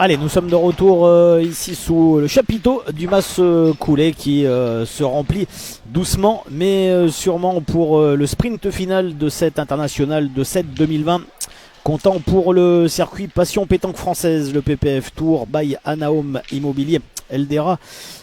Allez, nous sommes de retour ici sous le chapiteau du Mas Coulé qui se remplit doucement mais sûrement pour le sprint final de cette internationale de 7 2020. Comptant pour le circuit Passion Pétanque Française, le PPF Tour by Anaom Immobilier Eldera,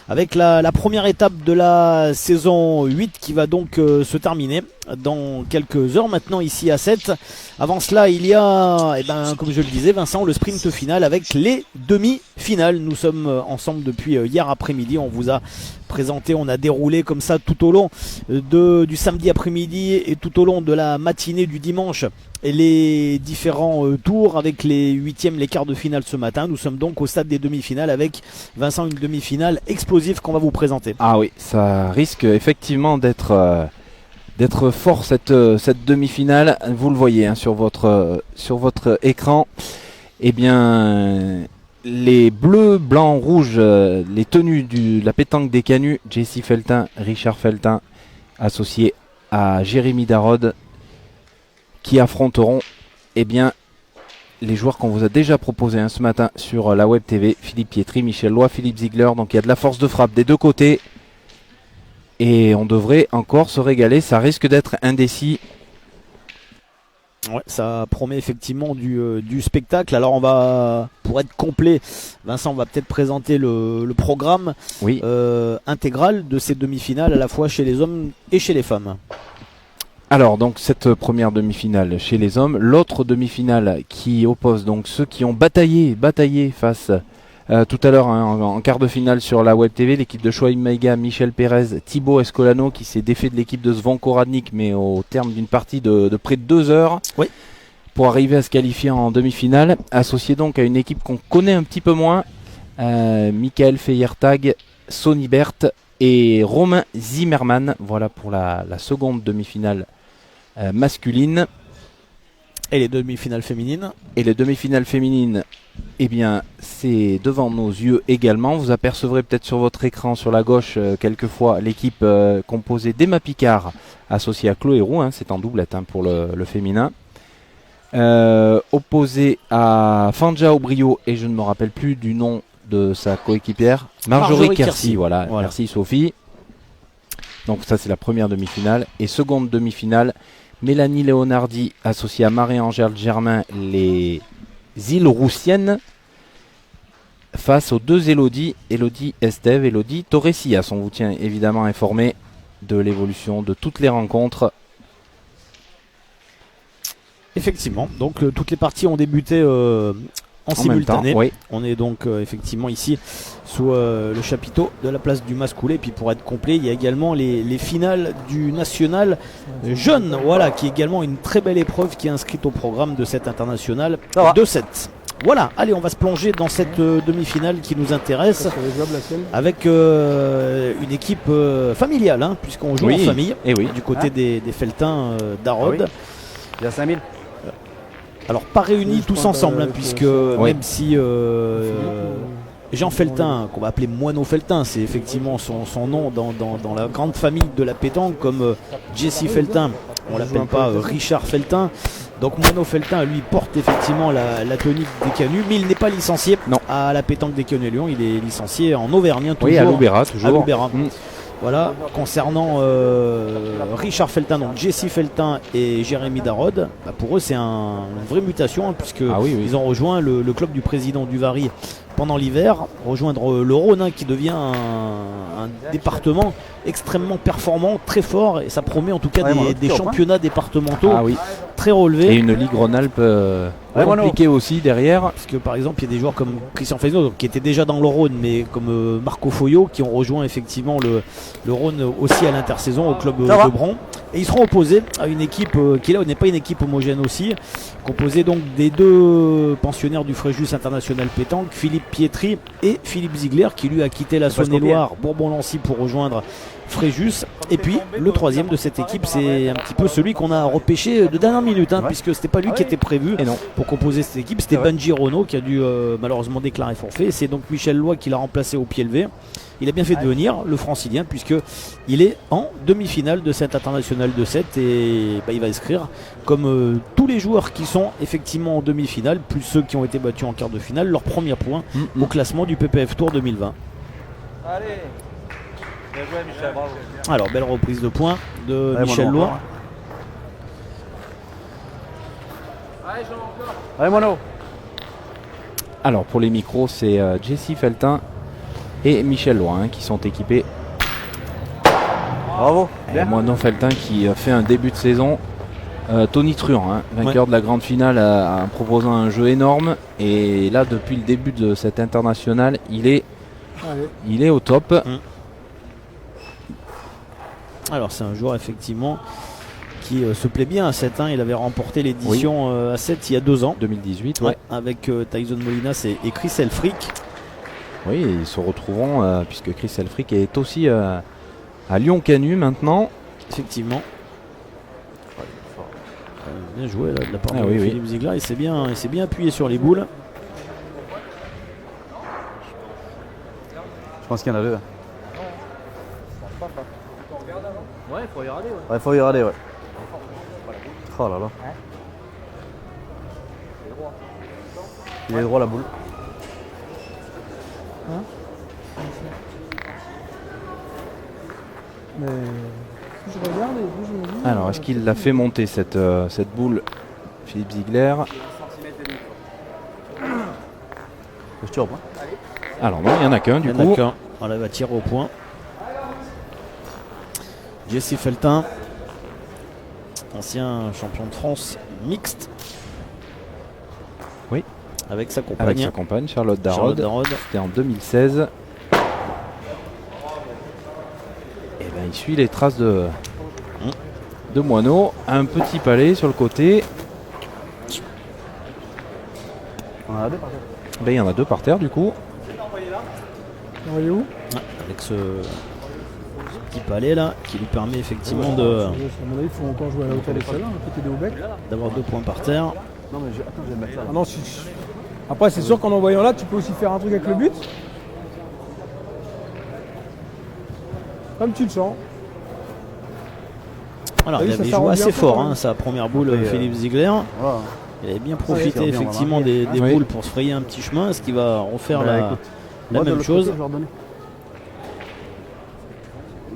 avec la première étape de la saison 8 qui va donc se terminer dans quelques heures maintenant ici à 7. Avant cela, il y a, comme je le disais Vincent, le sprint final avec les demi-finales. Nous sommes ensemble depuis hier après-midi, on vous a présenté, on a déroulé comme ça tout au long du samedi après-midi et tout au long de la matinée du dimanche les différents tours avec les huitièmes, les quarts de finale ce matin. Nous sommes donc au stade des demi-finales avec Vincent, une demi-finale explosive qu'on va vous présenter. Ah oui, ça risque effectivement d'être fort cette demi-finale. Vous le voyez hein, sur votre écran. Eh bien, les bleus, blancs, rouges, les tenues de la pétanque des canuts, Jesse Feltin, Richard Feltin, associé à Jérémy Darod, qui affronteront les joueurs qu'on vous a déjà proposés ce matin sur la Web TV, Philippe Pietri, Michel Loy, Philippe Ziegler. Donc il y a de la force de frappe des deux côtés et on devrait encore se régaler. Ça risque d'être indécis. Ouais, ça promet effectivement du spectacle. Alors on va, pour être complet, Vincent, on va peut-être présenter le programme intégral de ces demi-finales à la fois chez les hommes et chez les femmes. Alors donc cette première demi-finale chez les hommes, l'autre demi-finale qui oppose donc ceux qui ont bataillé face tout à l'heure en quart de finale sur la Web TV, l'équipe de Shoaib Maïga, Michel Pérez, Thibaut Escolano qui s'est défait de l'équipe de Zvonko Radnik mais au terme d'une partie de près de 2 heures pour arriver à se qualifier en demi-finale, associé donc à une équipe qu'on connaît un petit peu moins, Michael Feyertag, Sonny Berthe et Romain Zimmermann. Voilà pour la seconde demi-finale masculine. Et les demi-finales féminines. Et les demi-finales féminines, c'est devant nos yeux également. Vous apercevrez peut-être sur votre écran sur la gauche quelquefois l'équipe composée d'Emma Picard associée à Chloé Roux, c'est en doublette pour le féminin. Opposée à Fanja Aubrio et je ne me rappelle plus du nom de sa coéquipière, Marjorie Quercy. Voilà, merci Sophie. Donc ça c'est la première demi-finale. Et seconde demi-finale, Mélanie Leonardi associée à Marie-Angèle Germain, les îles Roussiennes, face aux deux Elodie Estève, Elodie Torresillas. On vous tient évidemment informé de l'évolution de toutes les rencontres. Effectivement, donc toutes les parties ont débuté en simultané. Oui. On est donc effectivement ici sous le chapiteau de la place du Mas Coulé. Et puis pour être complet, il y a également les finales du national jeune, qui est également une très belle épreuve qui est inscrite au programme de cette internationale de 7. Voilà, allez, on va se plonger dans cette demi-finale qui nous intéresse avec une équipe familiale, puisqu'on joue en famille du côté des Feltin Darod. Il y a 5000. Alors pas réunis tous ensemble, puisque même si Jean Feltin, qu'on va appeler Moineau Feltin, c'est effectivement son nom dans la grande famille de la pétanque, comme Jesse Feltin, on l'appelle pas Richard Feltin. Donc Moineau Feltin, lui, porte effectivement la tenue des canuts, mais il n'est pas licencié à la pétanque des Canuts Lyon, il est licencié en Auvergnat toujours. Oui, à Loubera toujours. À Loubera. Voilà, concernant Richard Feltin, donc Jesse Feltin et Jérémy Darod, pour eux c'est une vraie mutation, puisque ils ont rejoint le club du président Duvary pendant l'hiver, rejoindre le Rhône qui devient un département extrêmement performant, très fort, et ça promet en tout cas des championnats départementaux très relevés. Et une Ligue Rhône-Alpes compliquée aussi derrière. Parce que par exemple il y a des joueurs comme Christian Fesneau qui était déjà dans le Rhône, mais comme Marco Foyot qui ont rejoint effectivement le Rhône aussi à l'intersaison au club de Bron. Et ils seront opposés à une équipe qui là n'est pas une équipe homogène aussi, composée donc des deux pensionnaires du Fréjus International Pétanque, Philippe Pietri et Philippe Ziegler, qui lui a quitté la Saône-et-Loire, Bourbon-Lancy pour rejoindre Fréjus. Et puis le troisième de cette équipe, c'est un petit peu celui qu'on a repêché de dernière minute, puisque c'était pas lui qui était prévu pour composer cette équipe. C'était Benji Renault qui a dû malheureusement déclarer forfait. C'est donc Michel Loy qui l'a remplacé au pied levé. Il a bien fait de venir, le francilien, puisqu'il est en demi-finale de cette internationale de 7 et il va inscrire, comme tous les joueurs qui sont effectivement en demi-finale, plus ceux qui ont été battus en quart de finale, leur premier point au classement du PPF Tour 2020. Allez, bien joué Michel, bravo. Alors, belle reprise de points de Michel Loy. Allez, Jean, encore. Allez, Mono. Alors pour les micros, c'est Jesse Feltin et Michel Loy qui sont équipés. Bravo. Bien. Moineau Feltin qui fait un début de saison. Tony Truand, vainqueur de la grande finale en proposant un jeu énorme. Et là, depuis le début de cette internationale, il est au top. Alors c'est un joueur effectivement qui se plaît bien à 7. Il avait remporté l'édition à 7 il y a 2 ans. 2018, avec Tyson Molinas et Chris Elfrick. Oui, ils se retrouveront puisque Chris Elfrick est aussi à Lyon-Canu maintenant. Effectivement. Bien joué là, de la part de Philippe Ziegler. Il s'est bien appuyé sur les boules. Je pense qu'il y en a 2. Ouais, il faut y regarder. Il faut y regarder, Oh là là. Il est droit la boule. Mais je regarde et puis je me dis. Alors, est-ce qu'il l'a fait monter cette boule, Philippe Ziegler? Je tire au point. Alors non, il n'y en a qu'un du coup. Voilà, il va tirer au point. Jesse Feltin, ancien champion de France mixte. Oui. Avec sa compagne. Avec sa compagne, Charlotte Darod. C'était en 2016. Et ben, il suit les traces de Moineau. Un petit palais sur le côté. On en a 2 par terre. Ben, il y en a 2 par terre du coup. Envoyez où? Avec ce petit palais là qui lui permet effectivement de À mon avis, il faut encore jouer à la hauteur de celle-là, peut-être au bec. d'avoir 2 points par terre. Non, mais attends, je vais mettre ça. Ah non, après, c'est sûr qu'en envoyant là, tu peux aussi faire un truc avec le but. Comme tu le sens. Alors, Ah oui, il ça avait s'arrange joué bien assez fort, pour, sa première boule, Après, Philippe Ziegler. Voilà. Il avait bien profité bien, effectivement on va des Oui. boules pour se frayer un petit chemin, ce qui va refaire Bah, la écoute, moi, de même l'autre chose. côté, je vais redonner.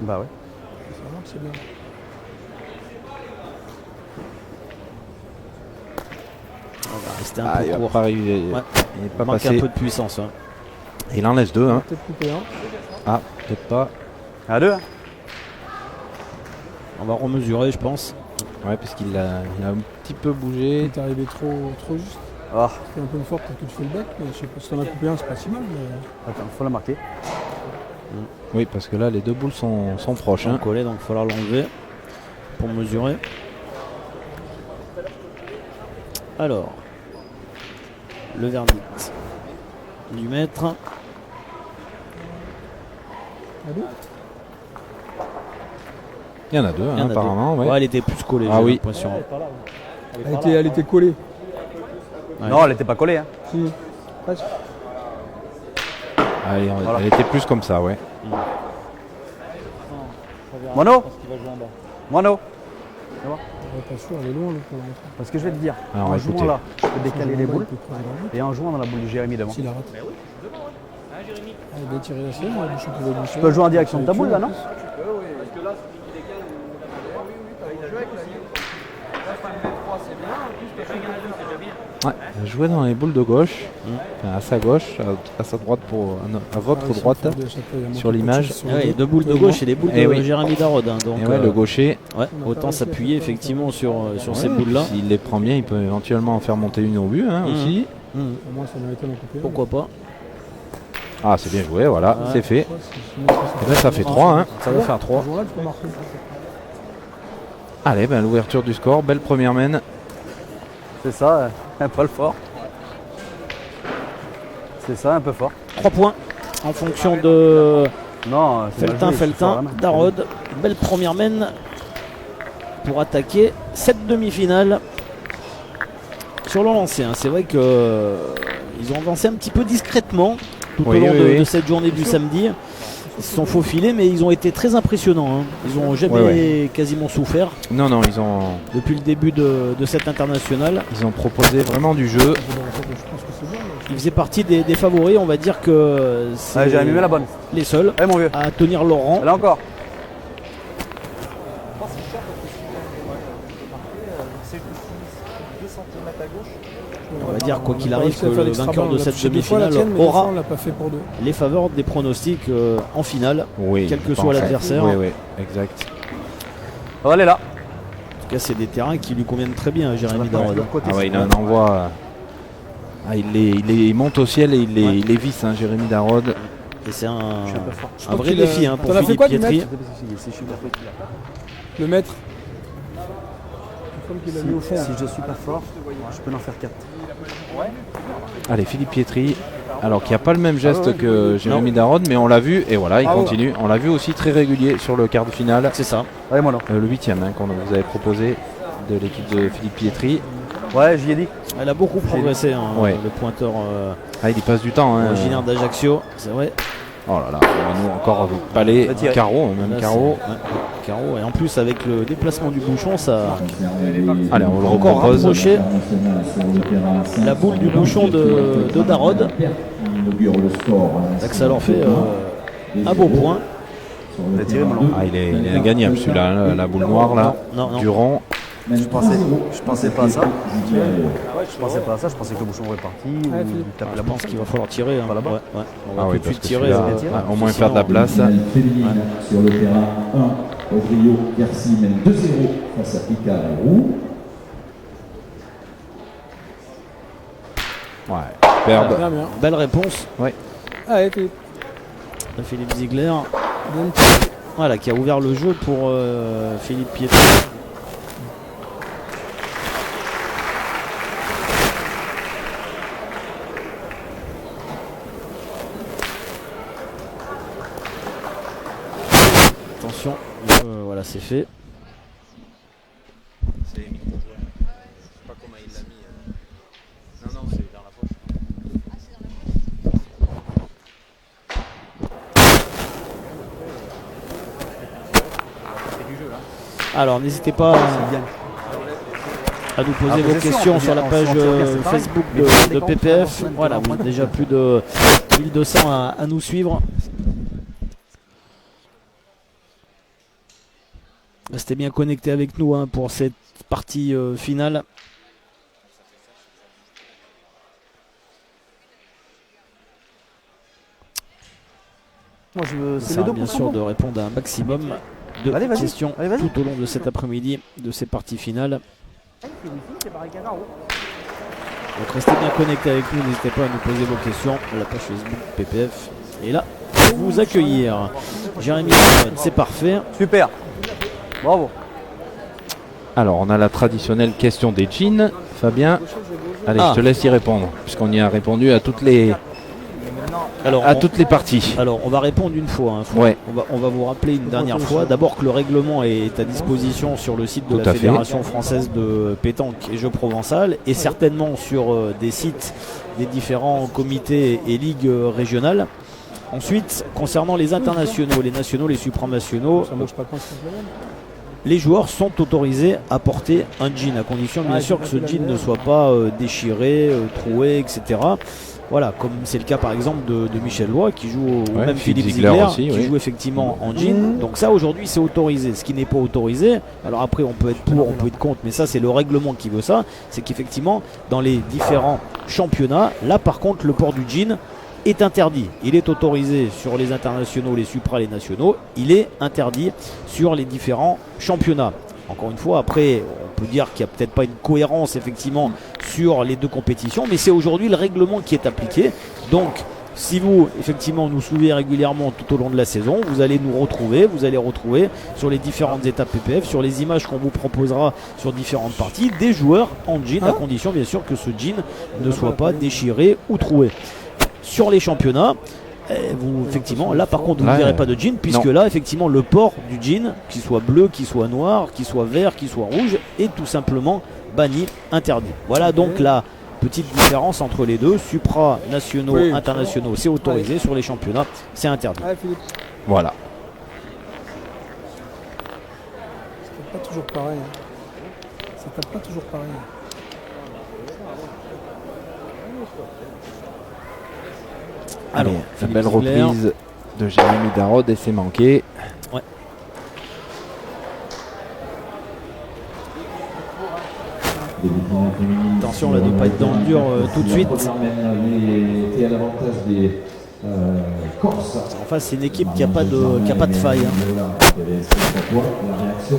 Bah ouais. Ça marche, c'est bien. On va rester un Il peu va court. pas arriver. Ouais. Il n'est pas Il manque passé. un peu de puissance. Il en laisse 2. Peut-être couper un. Ah, peut-être pas. À 2. On va remesurer, je pense. Ouais, parce qu'il a un petit peu bougé. T'es arrivé trop juste. Ah, C'est un peu fort parce que tu fais le bec. Mais je sais pas si t'en as coupé un, c'est pas si mal. Mais... attends, faut la marquer. Oui, parce que là, les 2 boules sont proches. On collait, donc il va falloir l'enlever pour mesurer. Alors, le verdict du maître. Allez. Il y en a 2 Il y en a apparemment. deux. Ouais. Ouais, elle était plus collée, Ah j'ai oui. l'impression. Elle était collée. Ouais. Non, elle était pas collée. Hein. Si. Presque. Allez, Voilà. elle était plus comme ça, ouais. Mono Mono Ouais, pas sûr, elle est loin. Pour la montrer. Parce que je vais te dire, Alors, en écoutez. jouant là, je peux décaler les boules Il peut croiser dans le but. et en jouant dans la boule de Jérémy devant. S'il arrête. Ah, il a bien tiré la sienne, la bouche pouvait boucher. Tu peux jouer en direction de ta boule là, non? Ouais, jouer dans les boules de gauche, enfin, à sa gauche, à sa droite à votre droite. sur l'image. Ah ouais, 2 boules de gauche et des boules Eh de oui. Jérémy Darod. Donc, Et ouais, le gaucher, ouais, autant s'appuyer effectivement sur ces boules-là. s'il les prend bien, il peut éventuellement en faire monter une au but aussi. Mhm. Au moins, ça méritait d'en couper. Pourquoi pas. Ah, c'est bien joué, voilà, Ouais. c'est fait. Et ben, ça fait 3. Ça va faire 3. Là, tu peux marquer. Allez, ben, l'ouverture du score, belle première main. C'est ça, un poil fort. C'est ça, un peu fort. 3 points en fonction de Non, c'est mal joué, il faut Feltin, avoir la main. Darod, belle première mène pour attaquer cette demi-finale sur le lancer. C'est vrai que ils ont avancé un petit peu discrètement tout Oui, au long oui, de oui. cette journée du samedi. Ils se sont faufilés, mais ils ont été très impressionnants. Ils n'ont jamais quasiment souffert Non, non, ils ont depuis le début de cette internationale. proposé vraiment du jeu. Je pense que c'est bon. là. Ils faisaient partie des favoris. On va dire que c'est Ouais, Jérémy, mets la bonne. les seuls Allez, mon vieux. à tenir leur rang. Là encore. On va dire quoi qu'il On a arrive réussi que à faire le l'extra vainqueur ball, de on l'a cette touché deux fois, la demi-finale tienne, mais aura on l'a pas fait pour deux. les faveurs des pronostics en finale. Oui, Quel que je soit pense. l'adversaire. Oui, oui, exact. On va aller là. En tout cas, c'est des terrains qui lui conviennent très bien à Jérémy Ouais, Darod. de l'autre côté, Ah ouais, c'est il a un bon. envoi. Ah, il monte au ciel et il les visse, Jérémy Darod. Et c'est un Je suis un peu fort. Je un crois vrai qu'il a- défi pour T'en as fait Philippe quoi du Pietri. mètre C'est super petit là. Le maître. Comme qu'il a mis au fond. Si je suis pas fort, je peux en faire 4. Allez, Philippe Pietri. Alors qu'il n'y a pas le même geste Ah ouais, que Jérémy Darod, mais on l'a vu, et voilà, il Ah ouais. continue. On l'a vu aussi très régulier sur le quart de finale. C'est ça. Allez, moi là. Le 8e qu'on vous avait proposé de l'équipe de Philippe Pietri. Ouais, j'y ai dit. Elle a beaucoup progressé, Ouais. le pointeur Ah, il y passe du temps. originaire d'Ajaccio. C'est vrai. Oh là là, nous encore palais, Va tirer. carreau, même Là, carreau. c'est- ouais, carreau. Et en plus, avec le déplacement du bouchon, ça Allez, on le encore repropose. rapproché la boule du bouchon de Darod. Ça leur fait un beau point. On a tiré, Melon. Ah, il est ingagnable celui-là, la boule noire là, Non, non. du rond. Je pensais pas à ça. Je pensais pas à ça. Je pensais que le bouchon aurait parti. Ouais, Ou Philippe. taper Je la pense banque. qu'il va falloir tirer. Pas là-bas. Ouais, ouais. On va Ah tout oui, de parce suite que tirer. celui-là, au moins faire de la place. Féminine sur le terrain 1, Aubrio Garcia mène 2-0 face à Picard et Roux. Ouais, superbe. Bien, bien. Belle réponse Allez, Philippe. de Philippe Ziegler. Bien. Voilà, qui a ouvert le jeu pour Philippe Pietri. Attention, voilà, c'est fait. Alors, n'hésitez pas à nous poser vos possession, questions on sur la peut page dire, c'est pareil. Facebook Mais pas des de comptes, PPF. on peut Voilà, en vous êtes prendre. déjà plus de 1200 à nous suivre. Restez bien connectés avec nous pour cette partie finale. Moi, On c'est les essaiera deux bien pour sûr de répondre à un maximum de Allez, vas-y. questions Allez, vas-y. tout au long de cet après-midi, de ces parties finales. Donc restez bien connectés avec nous, n'hésitez pas à nous poser vos questions à la page Facebook PPF. Et là, pour vous accueillir. Jérémy, c'est parfait. Super. Bravo. Alors, on a la traditionnelle question des jeans. Fabien, allez, Ah. je te laisse y répondre, puisqu'on y a répondu à toutes les Alors, toutes les parties. alors, on va répondre une fois. Ouais. On va vous rappeler une dernière fois. D'abord que le règlement est à disposition sur le site de Tout la à fait. Fédération française de pétanque et jeux provençal et certainement sur des sites des différents comités et ligues régionales. Ensuite, concernant les internationaux, les nationaux, les supranationaux, Ça mange pas quand c'est le même. les joueurs sont autorisés à porter un jean, à condition bien sûr que ce jean ne soit pas déchiré, troué, etc. Voilà, comme c'est le cas par exemple de Michel Loy qui joue, ou Ouais, même Philippe Philippe Ziegler Ziegler aussi, qui oui. joue effectivement en jean. Donc ça aujourd'hui c'est autorisé. Ce qui n'est pas autorisé, alors après on peut être pour, on peut être contre, mais ça c'est le règlement qui veut ça, c'est qu'effectivement dans les différents championnats, là par contre le port du jean est interdit. Il est autorisé sur les internationaux, les supra, les nationaux. Il est interdit sur les différents championnats. Encore une fois, après, on peut dire qu'il n'y a peut-être pas une cohérence effectivement sur les deux compétitions, mais c'est aujourd'hui le règlement qui est appliqué. Donc, si vous, effectivement, nous suivez régulièrement tout au long de la saison, vous allez nous retrouver, vous allez retrouver sur les différentes étapes PPF, sur les images qu'on vous proposera sur différentes parties, des joueurs en jean, à condition bien sûr que ce jean ne soit pas déchiré ou troué. Sur les championnats, Effectivement, là par contre vous ne Là, verrez pas de jean, puisque non. là effectivement le port du jean, qu'il soit bleu, qu'il soit noir, qu'il soit vert, qu'il soit rouge, est tout simplement banni, interdit. Voilà donc la petite différence entre les deux. Supranationaux, Oui. internationaux, c'est autorisé, sur les championnats, c'est interdit. Ouais, Philippe, Voilà. c'est pas toujours pareil. Ça tape pas toujours pareil. Alors, Allez, la Philippe belle Ziegler. reprise de Jérémy Darod et c'est manqué. Attention là de ne pas être dans le dur tout de suite. Et à l'avantage des Corses. En face c'est une équipe qui n'a pas de faille. Hein. La réaction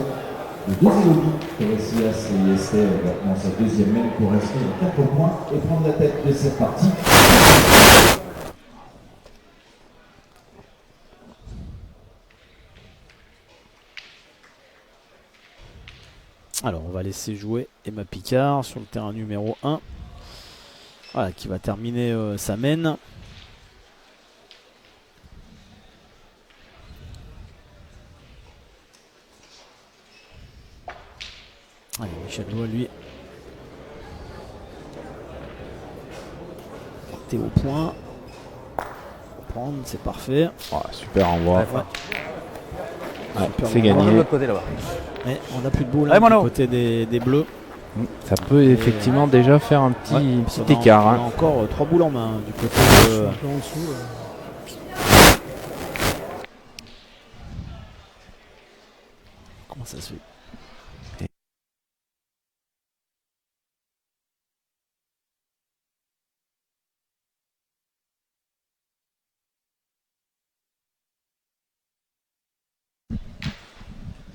de Desilobi, Teresias et Esther dans sa deuxième main pour rester à 4 points et prendre la tête de cette partie. Alors on va laisser jouer Emma Picard sur le terrain numéro 1. Voilà, qui va terminer sa main. Allez, Michel doit lui porter au point. Prendre, c'est parfait. Oh, super envoi. Ouais. Ouais, Super c'est envoi. De gagné. l'autre côté là-bas. Mais on n'a plus de boule Ouais, du Mano. côté des bleus. Ça peut effectivement déjà faire un petit, Ouais, petit on a- écart. on a Hein. encore 3 boules en main du côté Je suis de... un peu en dessous. Comment ça se fait?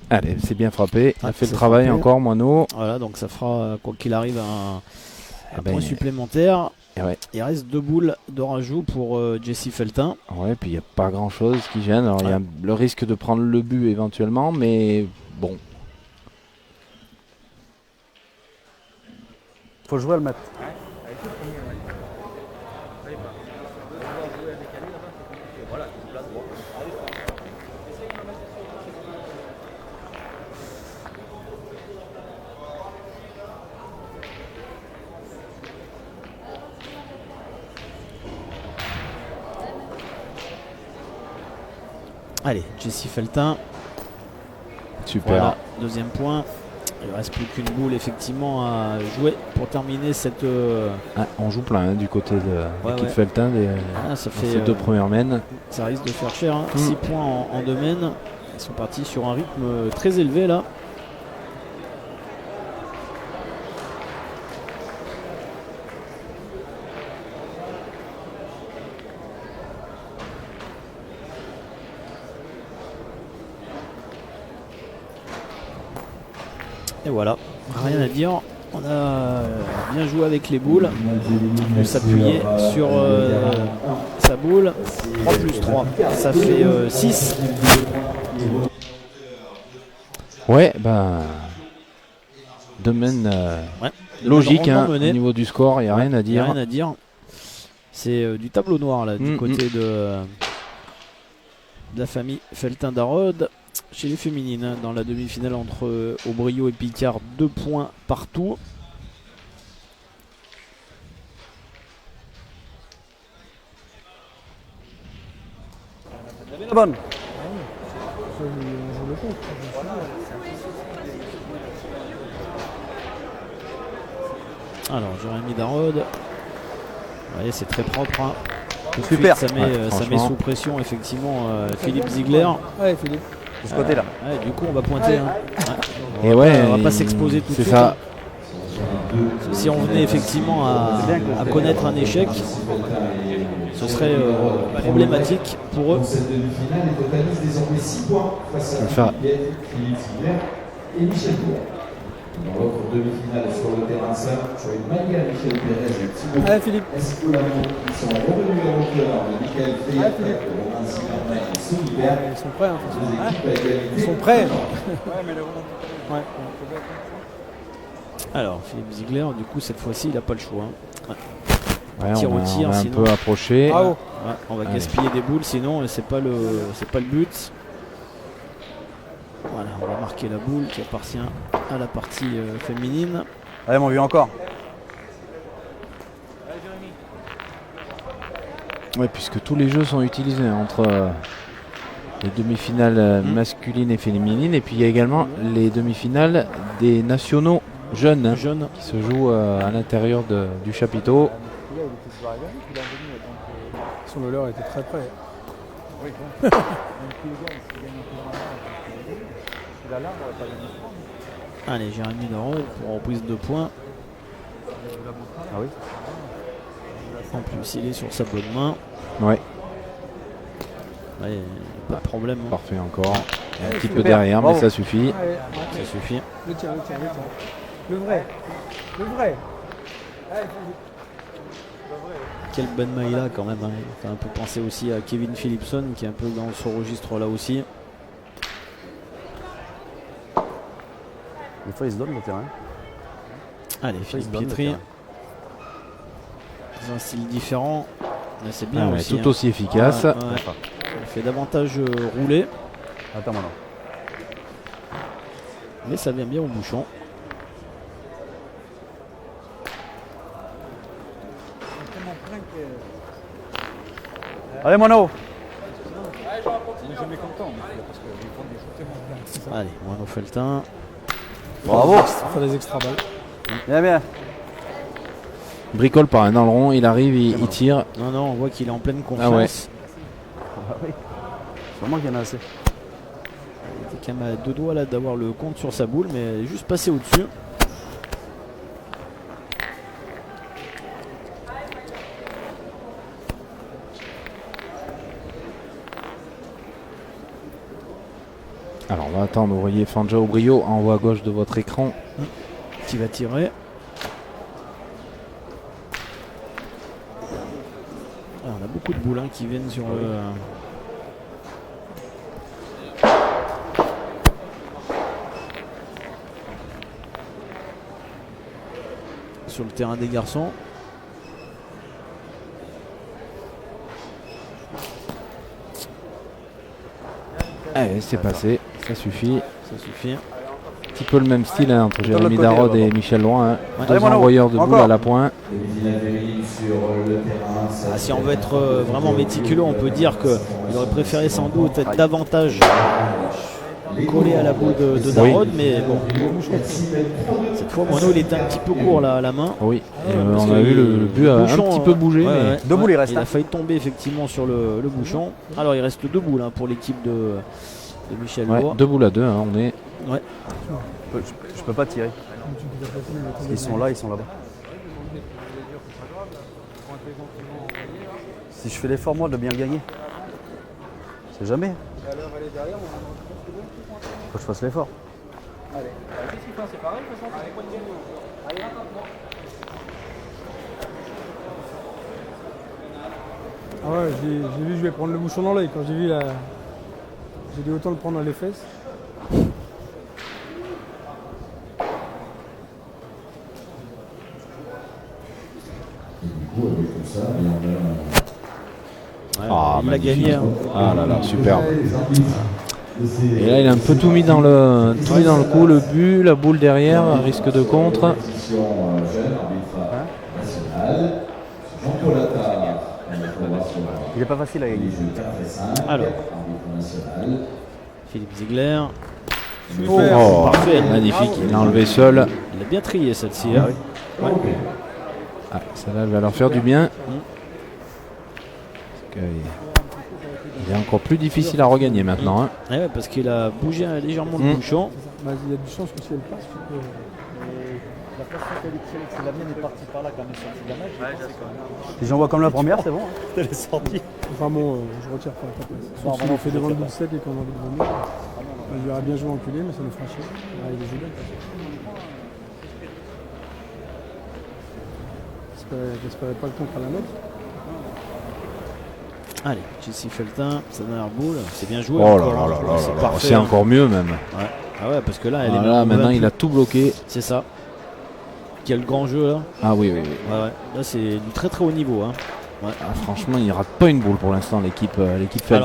Allez, c'est bien frappé. Il a Ah, fait le c'est travail frappé. encore, Moineau. Voilà, donc ça fera, quoi qu'il arrive, un Ah ben, point supplémentaire. et ouais. Il reste 2 boules de rajout pour Jessie Feltin. Ouais, puis il n'y a pas grand chose qui gêne. Alors il y a le risque de prendre le but éventuellement, mais bon. Faut jouer à le mettre. Allez, Jessie Feltin. Super. Voilà, deuxième point. Il ne reste plus qu'une boule effectivement à jouer pour terminer cette... Ah, on joue plein hein, du côté de l'équipe ouais. Feltin. ça Dans fait, ces deux premières mènes. ça risque de faire cher. 6 points en 2 mènes. Ils sont partis sur un rythme très élevé là. Et voilà, rien à dire. On a bien joué avec les boules. On peut s'appuyer sur sa boule. 3 plus 3, ça fait 6. Ouais, ben. Domaine logique hein, au niveau du score, il n'y a rien à dire. Rien à dire. C'est du tableau noir là, du côté de la famille Feltin-Darod. Chez les féminines, hein, dans la demi-finale entre Aubrio et Picard, 2 points partout. La bonne. On joue le compte. Alors, Jérémy Darod. Vous voyez, c'est très propre. Hein. Tout de Super. suite, ça met franchement. sous pression effectivement Philippe Ziegler. Ouais, Philippe. De ce côté-là. Ouais, du coup, on va pointer. Hein. Et ouais, on va pas s'exposer tout de c'est suite. ça. Si on venait effectivement à connaître un échec, ce serait problématique pour eux. Dans cette demi-finale, ils totalisent désormais 6 points face à Philippe Ziegler et Michel Bourg. Dans l'autre demi-finale sur le terrain simple, sur une manière Michel Pérez et Thibaut Allez, Philippe. Escolamo, qui sont revenus à hauteur de Michael Fayet, Philippe. de Romain Zimmermann et Soulibert. Ils sont prêts. Hein, de toute Deux façon. équipes à égalité. Ils sont prêts. Ouais. Alors, Philippe Ziegler, du coup, cette fois-ci, il n'a pas le choix. Hein. Ouais. Ouais, tir on au va tir, un sinon peu approcher. Bravo. ouais, on va Allez. gaspiller des boules, sinon c'est pas le but. Voilà, on va marquer la boule qui appartient à la partie féminine. Allez, mon vieux, encore. Ouais, puisque tous les jeux sont utilisés entre les demi-finales masculines et féminines, et puis il y a également les demi-finales des nationaux jeunes hein, Jeune. qui se jouent à l'intérieur du chapiteau. Son voleur était très près. Allez, Jérémy Darod pour reprise de points. Ah oui. En plus, il est sur sa bonne main. Ouais, Ouais, pas de problème, hein. parfait encore. Et un petit peu super. derrière, Bravo. mais ça suffit. Allez, Ça suffit. le tien. Le vrai. Le vrai. Quelle bonne main il a quand même, hein. Il fait un peu penser aussi à Kevin Philipson qui est un peu dans ce registre là aussi. Des fois, il se donne le terrain. Allez, Des fois, il se Philippe donne le Pietri, terrain. dans un style différent. Mais c'est bien Ah ouais, aussi, tout hein. aussi efficace. Ouais, ouais. Il fait davantage rouler, Attends, maintenant. mais ça vient bien au bouchon. Allez, Mono. Allez, Mono Feltin. Bravo. Faire des extra balles. Bien, bien. Bricole par un dans le rond, il arrive, il tire. Non, non, on voit qu'il est en pleine confiance. Ah ouais. Sûrement qu'il y en a assez. Il était quand même à deux doigts là d'avoir le compte sur sa boule, mais il est juste passé au-dessus. Alors on va attendre, vous voyez Fanja Aubrio en haut à gauche de votre écran. Qui va tirer. Alors, on a beaucoup de boules hein, qui viennent sur le. Sur le terrain des garçons. Allez, c'est passé, ça suffit. Ça suffit. Un petit peu le même style hein, entre De l'autre Jérémy côté, Darod là-bas. et Michel Loin. Hein. Ouais. Deux Allez, Mono, envoyeurs de boules encore. à la pointe. Ah, si on veut être vraiment méticuleux, on peut dire qu'il aurait préféré sans doute être davantage collé à la boule de Darod, mais bon. Cette fois, Mono il était un petit peu court là, à la main. Oui, et, Parce on que a vu le but a un bouchon, petit peu bougé. ouais, mais... ouais, Deux boules, il reste, Il a hein. failli tomber effectivement sur le bouchon. Alors il reste deux boules hein, pour l'équipe de Michel Ouais, Lois. 2 boules à 2, hein, on est. Je peux pas tirer. Ils sont là, ils sont là-bas. Si je fais l'effort, moi, de bien gagner. C'est jamais. Faut que je fasse l'effort. Ah ouais, j'ai vu, je vais prendre le bouchon dans l'œil. Quand j'ai vu la. J'ai dit autant le prendre dans les fesses. Ouais, Ah, il l'a magnifique. gagné. Hein. Ah là là, superbe. Et là, il a un peu tout mis dans le coup, le but, la boule derrière, un risque de contre. Il est pas facile à gagner. Alors, Philippe Ziegler. Oh, parfait. magnifique, il l'a enlevé seul. Il a bien trié celle-ci. Hein. Ah, celle-là va leur faire du bien. Parce que il est encore plus difficile à regagner maintenant. Hein. Ouais, parce qu'il a bougé légèrement le Mm. bouchon. Bah, il y a du chance que si elle passe, tu peux. La façon qu'elle est tirée, c'est la mienne est partie par là quand elle est sortie de la match. Si j'envoie comme la première, c'est bon. Hein. Elle est sortie. Enfin bon, je retire pas ta place. Sauf Non, si non, on fait devant le c'est bout de 7 et qu'on a envie de vomir. Il aurait bien joué enculé, mais ça nous fera chier. Ah, il est joué bien. J'espérais pas le contre à la note. Allez, Jessie Feltin, sa dernière boule. C'est bien joué. Oh là encore, là hein. là là C'est là là, parfait, c'est hein. encore mieux même. Ouais. Ah ouais, parce que là, elle est Voilà, maintenant il a tout bloqué. C'est ça. qui a le grand jeu là. Ah oui, oui, oui. Ouais. Là c'est du très très haut niveau. Hein. Ah, franchement, il rate pas une boule pour l'instant, l'équipe Alors,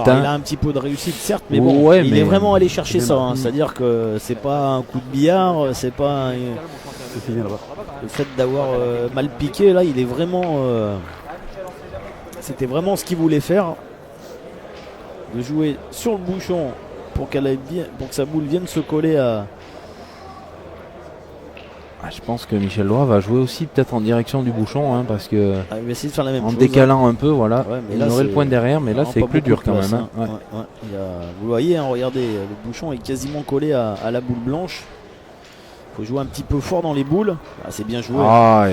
Feltin. il a un petit peu de réussite certes, mais bon, Ouais, il mais- est vraiment allé chercher ça. Hein. C'est-à-dire que c'est pas un coup de billard, c'est pas C'est fini là-bas. le fait d'avoir mal piqué. Là, il est vraiment. C'était vraiment ce qu'il voulait faire, de jouer sur le bouchon pour qu'elle aille bien, pour que sa boule vienne se coller à. Ah, je pense que Michel Loire va jouer aussi peut-être en direction du bouchon, hein, parce que Il va essayer de faire la même en chose. décalant un peu, voilà, Ouais, mais il là, aurait le c'est point derrière, mais là vraiment c'est pas plus beaucoup dur de quand place, même. hein. hein. Ouais. Ouais. Vous voyez, hein, regardez, le bouchon est quasiment collé à la boule blanche. Faut jouer un petit peu fort dans les boules. Ah, c'est bien joué. Ah,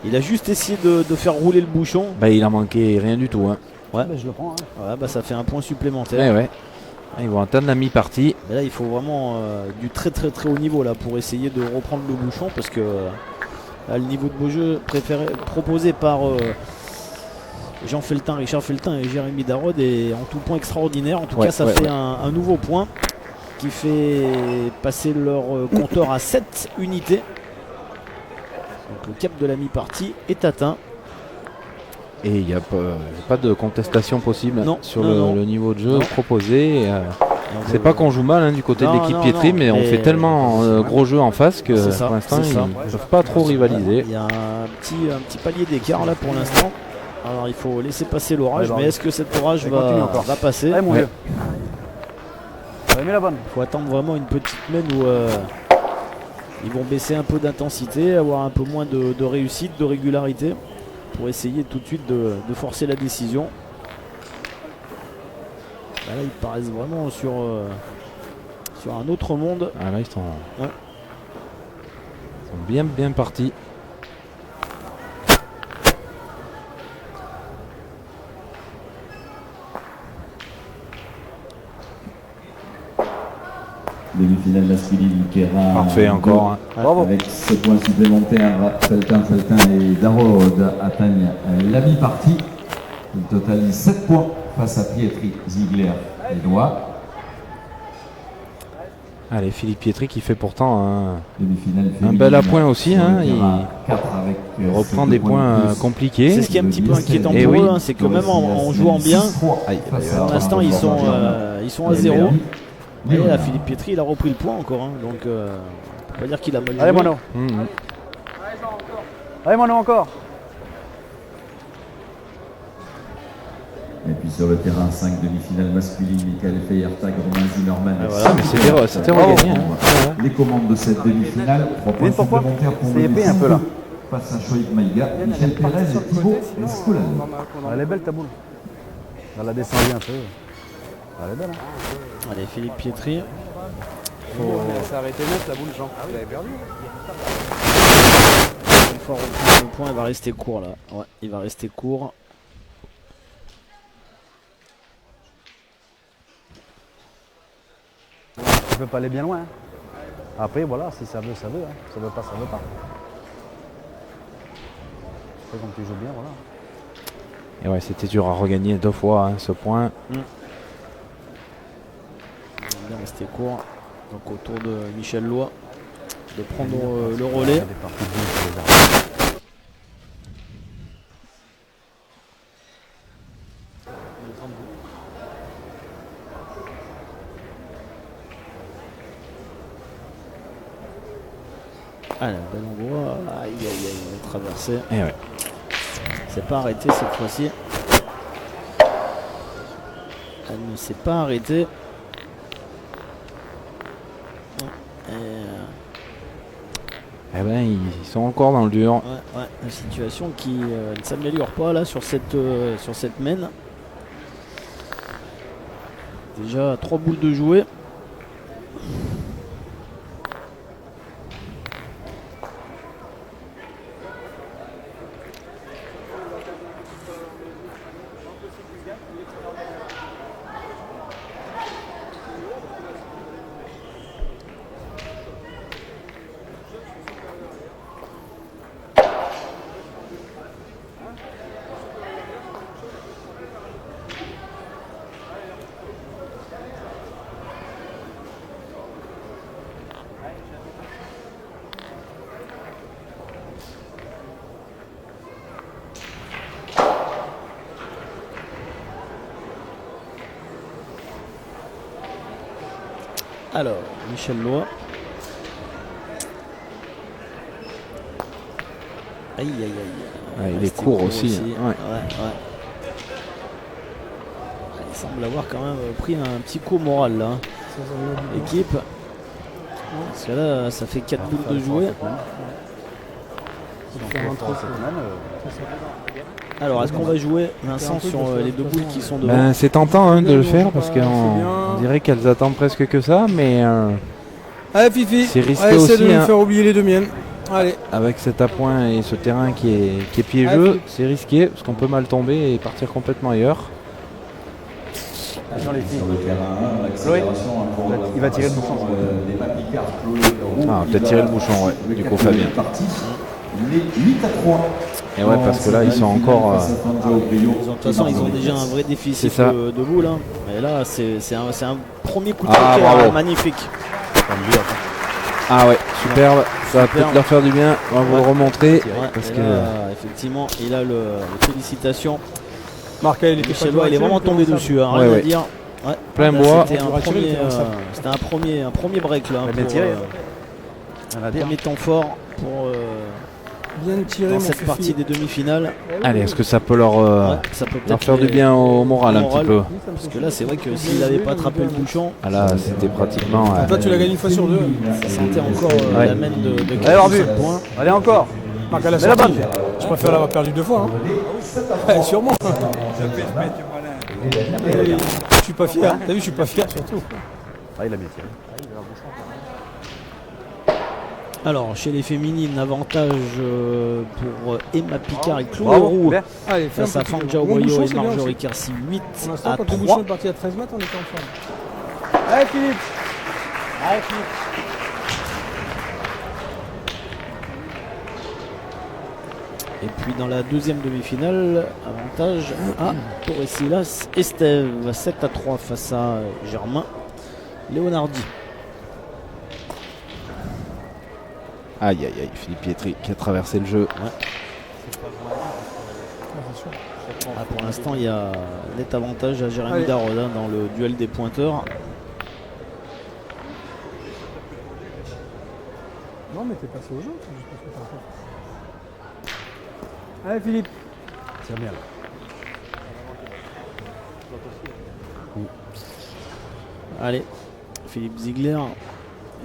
Il a juste essayé de faire rouler le bouchon. bah, il a manqué rien du tout. Hein. Je le prends. Hein. Ouais, bah, ça fait un point supplémentaire. Ouais. Ah, ils vont atteindre la mi-partie. Mais là, il faut vraiment du très très très haut niveau là pour essayer de reprendre le bouchon parce que là, le niveau de beau jeu proposé par Jean Feltin, Richard Feltin et Jérémy Darod est en tout point extraordinaire. En tout cas, ça fait un nouveau point qui fait passer leur compteur à 7 unités. Donc le cap de la mi-partie est atteint. Et il n'y a pas de contestation possible Non, sur non. le niveau de jeu Non. proposé. Et on C'est veut- pas qu'on joue mal hein, du côté de Non, l'équipe non, Pietri, non, mais on mais- fait tellement gros jeu en face que C'est ça, pour l'instant c'est ils ça. ne peuvent pas trop rivaliser. Il y a un petit palier d'écart là pour l'instant. Alors il faut laisser passer l'orage, Ouais, bah, mais est-ce que cet orage Allez, continue encore. va passer? Allez, mon Ouais. vieux. Allez, mets la bonne. Il faut attendre vraiment une petite semaine où ils vont baisser un peu d'intensité, avoir un peu moins de réussite, de régularité, pour essayer tout de suite de forcer la décision. Là, ils paraissent vraiment sur un autre monde. Ah, là ils sont Ouais. bien partis. Demi-finale masculine qui ira Parfait encore. hein. Bravo. avec ce point supplémentaire. Feltin et Darod atteignent la mi-partie. Ils totalisent 7 points face à Pietri, Ziegler et Doigt. Allez, Philippe Pietri qui fait pourtant Demi-finale un féminine bel appoint aussi. sur le Hein, terrain, 4 avec, il reprend ces des deux de points plus. compliqués. C'est ce qui est un petit peu inquiétant Eh pour oui. eux, hein, c'est que même en jouant bien, pour l'instant ils sont à 0. Et là, Philippe Pietri il a repris le point encore, hein, donc on peut pas dire qu'il a mal joué. Allez, Mono. Mhm. Allez, Mono, encore. Et puis sur le terrain, 5 demi-finales masculines, Michael Feyertag, Romain Zimmermann. Ah, voilà. Mais c'était regagné. hein. Les commandes de cette demi-finale, 3 points Mais pourquoi supplémentaires pour c'est épais un peu, là. face à Shoaib Maïga, Michel Pérez et Thibaut Escolani. Elle est belle ta boule. Elle a descendu un peu. Elle est belle. Hein. Allez, Philippe Pietri. s'est arrêté net la boule, Jean. Vous avez perdu. Une fois repris le point, il va rester court là. Ouais, il va rester court. Tu peux pas aller bien loin. Hein. Après, voilà, si ça veut, ça veut. Hein. Ça veut pas, ça veut pas. Après, comme tu joues bien, voilà. Et ouais, c'était dur à regagner 2 fois hein, ce point. Il va bien rester court. Donc autour de Michel Lois de prendre le relais. Il y a des parties de boule sur les arbres. Ah, le bel endroit. Aïe, aïe, aïe, il a traversé. Et ouais. C'est pas arrêté cette fois-ci. Elle ne s'est pas arrêtée. Eh ben, ils sont encore dans le dur. Ouais, une situation qui ne s'améliore pas là sur cette main. Déjà 3 boules de jouer. Alors, Michel Lois. Aïe, aïe, aïe. Ouais, il est court aussi. Hein. Ouais. Il semble avoir quand même pris un petit coup moral là. L'équipe. Parce que là, ça fait 4 boules de jouer. Alors, est-ce qu'on va jouer Vincent sur les 2 boules qui sont devant? Ben, c'est tentant hein, de le faire parce qu'on dirait qu'elles attendent presque que ça, mais Allez Fifi, c'est risqué essaie aussi. de nous Hein. faire oublier les 2 miennes. Allez. Avec cet appoint et ce terrain qui est piégeux, c'est risqué parce qu'on peut mal tomber et partir complètement ailleurs. Attention les filles. Sur le terrain, l'accélération, Il va tirer le bouchon. des Mapicard, Chloé, Ah, peut-être tirer le bouchon, ouais. Du coup, Fabien. Parti. Il est 8-3. Et ouais, parce que là, ils sont encore. De toute façon, ils ont déjà un vrai déficit C'est ça. de boule. Hein. Et là, c'est un premier coup de Ah, pied bravo. magnifique. Ah ouais, superbe. Ça va Superbe. peut-être leur faire du bien. On va vous le remontrer. Ouais, Parce et que. là, effectivement, il a le félicitations. Marc, il était Michel Lois, il est vraiment tombé dessus, hein, Ouais, rien à ouais. dire. Ouais. Plein Là, bois. C'était On un premier break là. Il a bien Pour, tiré. Rien à dire. premier temps fort pour Bien tiré dans mon cette Fifi. partie des demi-finales. Allez, est-ce que ça peut leur, Ouais, ça peut leur peut-être faire du bien au moral un petit peu? Parce que là, c'est vrai que s'il n'avait pas attrapé le bouchon, Ah là, c'était pratiquement. Toi, tu l'as gagné une fois sur 2. ça sentait encore Ouais. la main de Allez, Orbu. 47 points. Allez encore. Marc, à la Mais la sortie. bonne. Je préfère l'avoir perdu 2 fois. Hein. Sûrement. Je suis pas fier. T'as vu, je suis pas fier surtout. Ah, il a bien tiré. Alors, chez les féminines, avantage pour Emma Picard et Chloé Bravo. Roux Bien. Allez, fais face à un petit Fanja bon Oboyo bouchon, et c'est bien Marjorie aussi. Kersi 8 Pour l'instant, à quand le 3. bouchon est parti à 13 mètres, on était en forme. Allez, Philippe. Allez, Philippe. Et puis dans la deuxième demi-finale, avantage à Torresilas Estève 7 à 3 face à Germain Leonardi. Aïe aïe aïe, Philippe Pietri qui a traversé le jeu. Ah, pour l'instant, il y a net avantage à Jérémy Allez. Daroda dans le duel des pointeurs. Non, mais t'es passé au jeu. Allez, Philippe. Tire bien là. Allez, Philippe Ziegler,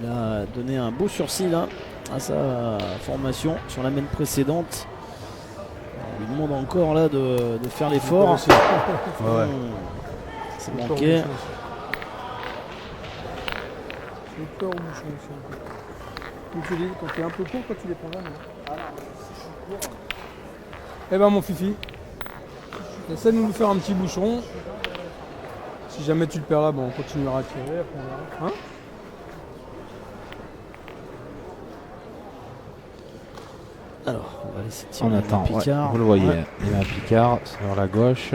il a donné un beau sursis là à sa formation sur la main précédente. On lui demande encore là de faire l'effort. Ouais. C'est manqué. J'ai peur au bouchon aussi. Comme tu dis, quand tu es un peu court, quand tu les prends là. Eh ben mon Fifi, essaie de nous faire un petit bouchon. Si jamais tu le perds là, bon, on continuera à tirer. Après on verra. Hein? Alors, on va laisser tirer On attend. Ouais, Picard. vous le voyez, Ouais. il y a un Picard sur la gauche.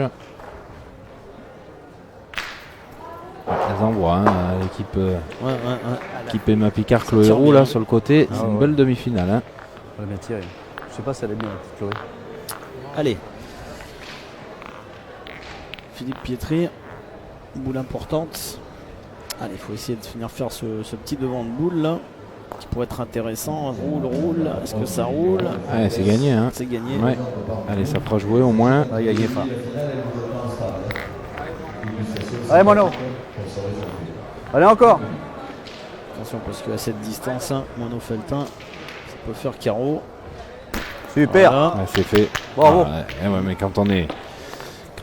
Elles envoient hein, l'équipe équipe Emma Picard Chloé tire Roux bien. là sur le côté. Ah C'est une ouais. belle demi-finale. Hein. Elle a bien tiré. Je sais pas si elle est bien, la petite Chloé. Allez. Philippe Pietri, boule importante. Allez, il faut essayer de finir faire ce petit devant de boule là, qui pourrait être intéressant. Roule. Est-ce que ça roule? Ouais, c'est gagné. Hein. C'est gagné. Ouais. Allez, ça fera jouer au moins. Ah, il a gagné pas. Allez, Mono. Allez, encore. Attention parce qu'à cette distance, hein, Mono Feltin, ça peut faire carreau. Super. Voilà. Ouais, c'est fait. Bravo. Ah, ouais, mais quand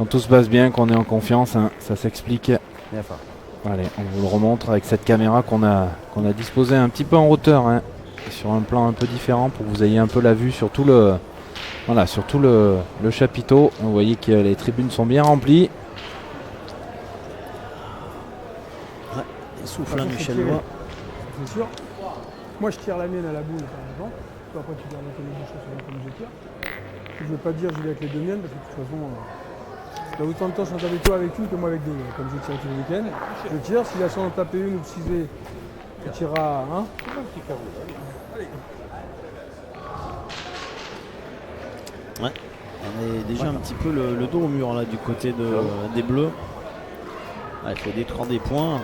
tout se passe bien, qu'on est en confiance, hein, ça s'explique. Bien fait. Allez, on vous le remontre avec cette caméra qu'on a disposée un petit peu en hauteur, hein, sur un plan un peu différent pour que vous ayez un peu la vue sur tout le, sur tout le chapiteau. Vous voyez que les tribunes sont bien remplies. Il souffle, hein, Faut Michel tirer. Lois. C'est sûr. Moi je tire la mienne à la boule par exemple. Toi, après tu gardes un peu les bouchons selon comme je tire. Je ne veux pas dire j'y vais avec les deux miennes parce que de toute façon, il y a autant de temps sans taper toi avec une que moi avec deux. Comme je tire tous les week-ends, je tire. S'il a chance d'en taper une ou de ciser, tu tireras un. Ouais. On est déjà un petit peu le dos au mur là du côté des bleus. Il faut détruire des points.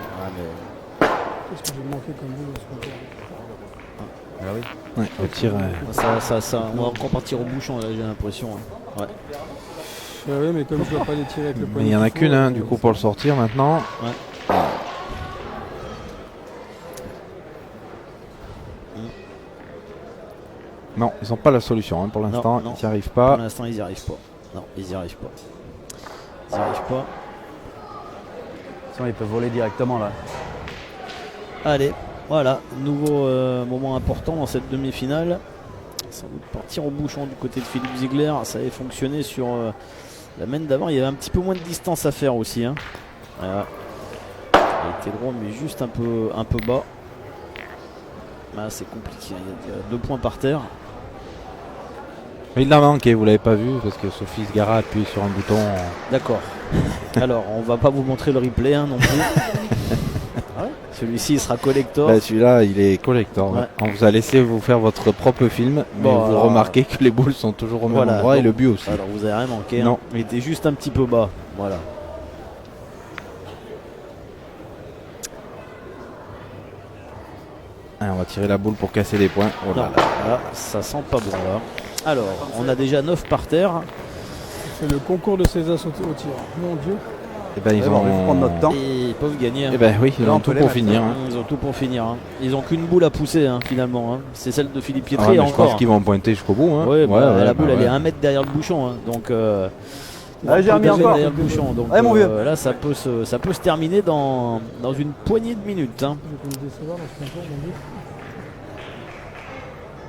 Qu'est-ce que j'ai manqué comme but dans ce concours? Ah oui. Ouais, au tir. On va encore partir au bouchon, là, j'ai l'impression. Hein. Ouais. Oui, mais comme je ne dois pas les tirer avec le Mais poignet. il n'y en a qu'il qu'une, faut, hein, du coup, pour le sortir maintenant. Ouais. Non, ils n'ont pas la solution hein, pour l'instant. Non, Ils n'y arrivent Pour pas. l'instant, ils n'y arrivent pas. Non, ils n'y arrivent pas. Ils n'y arrivent pas. Sinon, ils peuvent voler directement là. Allez, voilà, nouveau moment important dans cette demi-finale. Sans doute partir au bouchon du côté de Philippe Ziegler. Ça avait fonctionné sur la main d'avant. Il y avait un petit peu moins de distance à faire aussi. Hein. Voilà. Il a été droit, mais juste un peu bas. Là, c'est compliqué. Il y a 2 points par terre. Mais il l'a manqué, vous l'avez pas vu, parce que Sophie Sgara appuie sur un bouton. D'accord. Alors, on va pas vous montrer le replay hein, non plus. Celui-ci il sera collector. Bah, celui-là, il est collector. Ouais. Ouais. On vous a laissé vous faire votre propre film, mais Bon, vous alors, remarquez que les boules sont toujours au même voilà, endroit et donc- le but aussi. Alors vous avez rien manqué. Non. Hein. Il était juste un petit peu bas. Voilà. Ah, on va tirer la boule pour casser les points. Oh là Non, là. voilà, ça sent pas bon là. Alors, on a déjà 9 par terre. C'est le concours de César au tir. Mon Dieu. Eh ben, ils Ouais, bon, on va prendre notre temps. Et ils peuvent gagner. Hein. Eh ben oui, ils Là, ont on tout peut les pour mettre, finir. Hein. Ils ont tout pour finir. Hein. Ils ont qu'une boule à pousser hein, finalement. Hein. C'est celle de Philippe Ah, Pietri mais je encore. pense qu'ils vont pointer jusqu'au bout. Hein. Ouais, bah, la boule bah, elle est ouais. 1 mètre derrière le bouchon. Hein. Donc, Ah, j'ai remis deux mètres encore. derrière le bouchon. Donc Allez, mon vieux. là, ça peut se terminer dans une poignée de minutes. Hein. Je vais me décevoir dans ce concours, mon Dieu.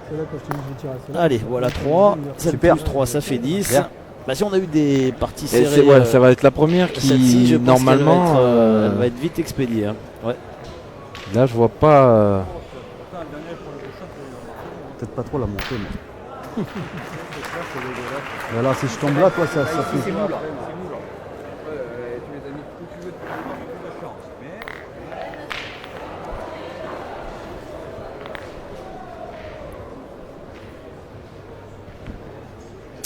C'est là quand je te dis que je vais tirer à celle-là. Allez, voilà 3. Super. Plus 3, ça fait 10. Bien. Bah, si on a eu des parties Et serrées. ouais, ça va être la première Celle-ci, je qui, pense qu'elle normalement, elle va être vite expédiée. Hein. Ouais. là, je vois pas. Peut-être pas trop la montée, mais. Voilà, si je tombe là, toi, ça fait.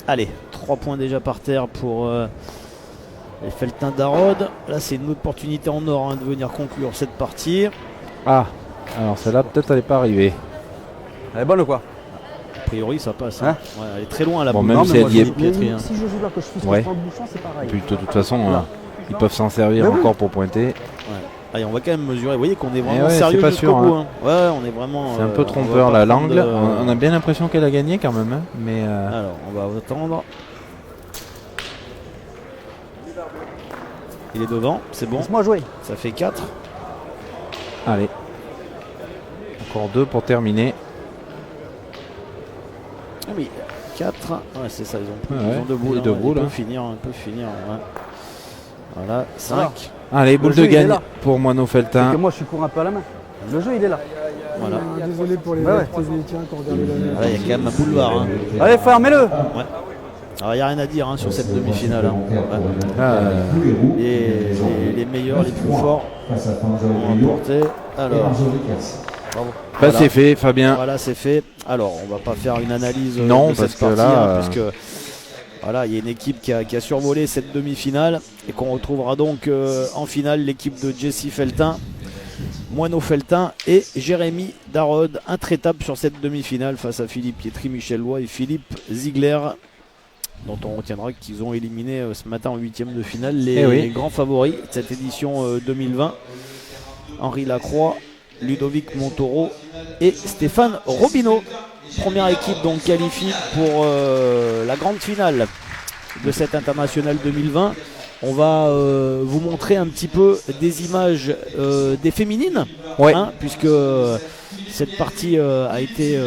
Allez, 3 points déjà par terre pour les Feltins d'Arod. Là, c'est une opportunité en or hein, de venir conclure cette partie. Ah, alors celle-là, peut-être elle n'est pas arrivée. Elle est bonne ou quoi? A priori, ça passe. Hein Ouais, elle est très loin la Bon, boule. même Non, si mais elle moi, y est- je- Pietri, hein. Si je joue là, que je puisse Ouais. prendre le bouchon, c'est pareil. Puis de toute façon, Là. ils peuvent s'en servir Mais oui. encore pour pointer. Allez, on va quand même mesurer. Vous voyez qu'on est vraiment ouais, sérieux c'est pas jusqu'au sûr, bout. Hein. Ouais, on est vraiment. C'est un peu on va trompeur pas la prendre langue. de- On a bien l'impression qu'elle a gagné quand même. Hein, mais Alors, on va attendre. Il est devant, c'est bon. Laisse-moi jouer. Ça fait 4. allez. Encore 2 pour terminer. Ah oui, 4. Ouais, c'est ça, ils ont, Ouais, ils ont 2 boules. les deux boules, Ils hein. peuvent finir, ils peuvent finir. Ouais. Voilà, 5. Allez, boule jeu, de il est gagne là. pour Moineau C'est Feltin. que moi, je suis court un peu à la main. Le jeu, il est là. Voilà. Désolé pour les Ouais, ouais. Vénétiens qui ont regardé la Voilà, il y a quand même un boulevard. Hein. Allez, fermez-le. Alors, il n'y a rien à dire hein, sur cette demi-finale. Hein. Ouais. Ah, Les meilleurs, les plus forts Face à ont Fanzao emporté. et Alors, Marjorie Cassi. bravo. bah, Voilà. c'est fait, Fabien. Voilà, c'est fait. Alors, on va pas faire une analyse Non, de parce cette que partie, là, hein, puisque voilà, il y a une équipe qui a survolé cette demi-finale et qu'on retrouvera donc en finale l'équipe de Jesse Feltin, Moineau Feltin et Jérémy Darod, intraitable sur cette demi-finale face à Philippe Pietri, Michel Loy et Philippe Ziegler, dont on retiendra qu'ils ont éliminé ce matin en 8e de finale Eh oui. les grands favoris de cette édition 2020. Henri Lacroix, Ludovic Montoro et Stéphane Robineau. Première équipe donc qualifiée pour la grande finale de cette internationale 2020. On va vous montrer un petit peu des images des féminines, Ouais. hein, puisque cette partie a été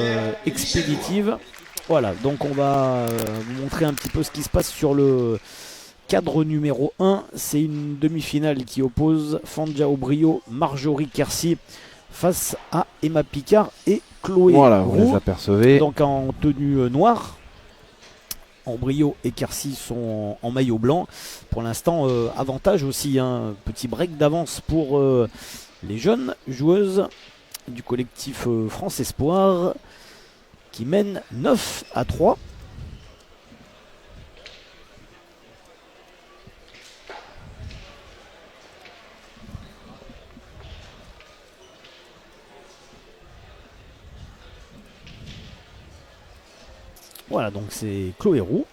expéditive. Voilà, donc on va vous montrer un petit peu ce qui se passe sur le cadre numéro 1. C'est une demi-finale qui oppose Fandja Aubrio, Marjorie Kersi face à Emma Picard et Chloé Voilà, vous Roux. les apercevez. Donc en tenue noire. Aubrio et Kersi sont en maillot blanc. Pour l'instant, avantage aussi, un petit break d'avance pour les jeunes joueuses du collectif France Espoir qui mènent 9-3. Voilà, donc c'est Chloé Roux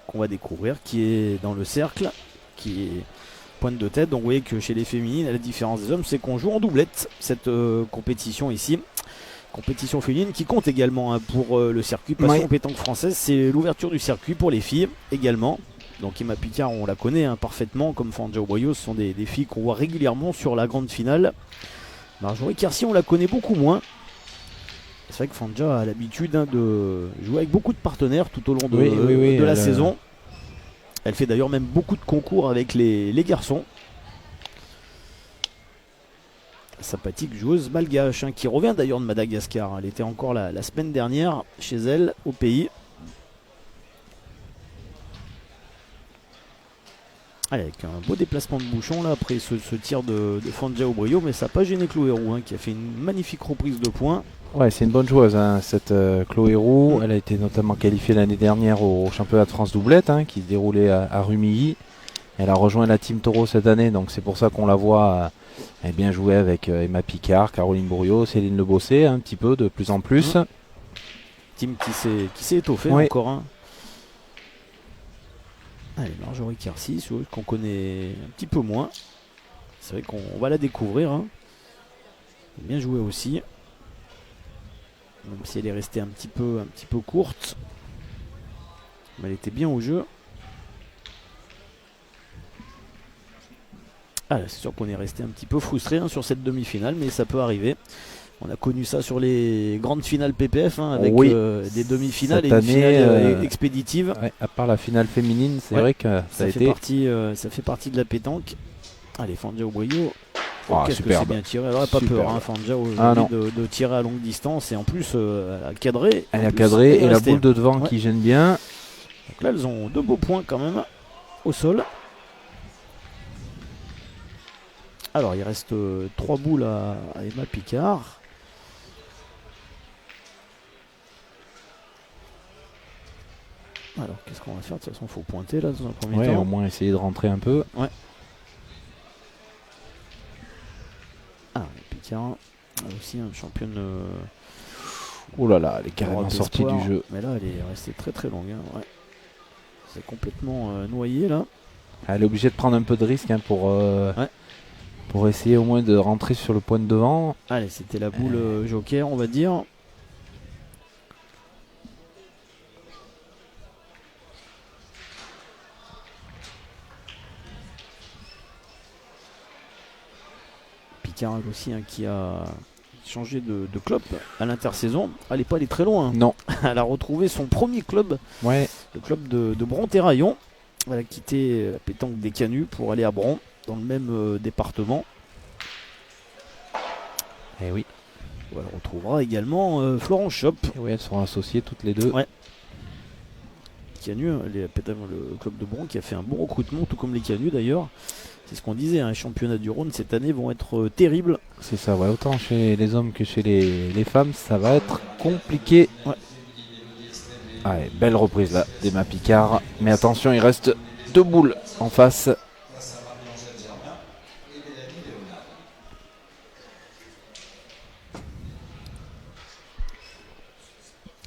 qu'on va découvrir, qui est dans le cercle, qui est pointe de tête. Donc vous voyez que chez les féminines, la différence des hommes, c'est qu'on joue en doublette cette compétition ici. Compétition féminine qui compte également pour le circuit Passion Pétanque Française. C'est l'ouverture du circuit pour les filles également. Donc Emma Picard, on la connaît parfaitement, comme Fanja Obrayo. Ce sont des filles qu'on voit régulièrement sur la grande finale. Marjorie Quercy, on la connaît beaucoup moins. C'est vrai que Fanja a l'habitude de jouer avec beaucoup de partenaires tout au long de la saison. Elle fait d'ailleurs même beaucoup de concours avec les garçons. Sympathique joueuse malgache, qui revient d'ailleurs de Madagascar. Elle était encore la semaine dernière chez elle au pays. Allez, avec un beau déplacement de bouchon là après ce tir de Fanja Obrayo, mais ça n'a pas gêné Chloé Roux, qui a fait une magnifique reprise de points. Ouais, c'est une bonne joueuse, cette Chloé Roux. Elle a été notamment qualifiée l'année dernière au championnat de France doublette, qui se déroulait à Rumilly. Elle a rejoint la Team Taureau cette année, donc c'est pour ça qu'on la voit bien jouer avec Emma Picard, Caroline Bourriot, Céline Le Bossé, un petit peu, de plus en plus. Team qui s'est étoffé encore. Allez, Marjorie Quercy, qu'on connaît un petit peu moins. C'est vrai qu'on va la découvrir. Bien joué aussi. Même si elle est restée un petit peu courte. Mais elle était bien au jeu. C'est sûr qu'on est resté un petit peu frustré sur cette demi-finale, mais ça peut arriver. On a connu ça sur les grandes finales PPF, avec des demi-finales et une finale expéditive. Ouais, à part la finale féminine, c'est vrai que ça fait partie de la pétanque. Allez, Fanja Obrayo. Qu'est-ce que c'est bien tiré. Elle n'aurait pas peur, Fanja, de tirer à longue distance. Et en plus, elle a cadré. Elle a cadré et la boule de devant qui gêne bien. Donc là, elles ont 2 beaux points quand même au sol. Alors, il reste 3 boules à Emma Picard. Alors, qu'est-ce qu'on va faire? De toute façon, il faut pointer là dans un premier temps. Au moins essayer de rentrer un peu. Ouais. Picard, aussi une championne. Oh là là, elle est carrément sortie du jeu. Mais là, elle est restée très très longue. C'est complètement noyé là. Elle est obligée de prendre un peu de risque pour essayer au moins de rentrer sur le point de devant. Allez, c'était la boule joker, on va dire. Picard aussi, qui a changé de club à l'intersaison. Elle n'est pas allée très loin. Non. Elle a retrouvé son premier club, le club de Bron-Terraillon. Elle a quitté la pétanque des Canuts pour aller à Bron, dans le même département. Et oui. On retrouvera également Florence Chop. Et oui, elles seront associées toutes les deux. Ouais. Canuts, le club de Bron qui a fait un bon recrutement, tout comme les Canuts d'ailleurs. C'est ce qu'on disait, les championnats du Rhône cette année vont être terribles. C'est ça, autant chez les hommes que chez les femmes, ça va être compliqué. Ouais. Allez, belle reprise là d'Emma Picard. Mais attention, il reste 2 boules en face.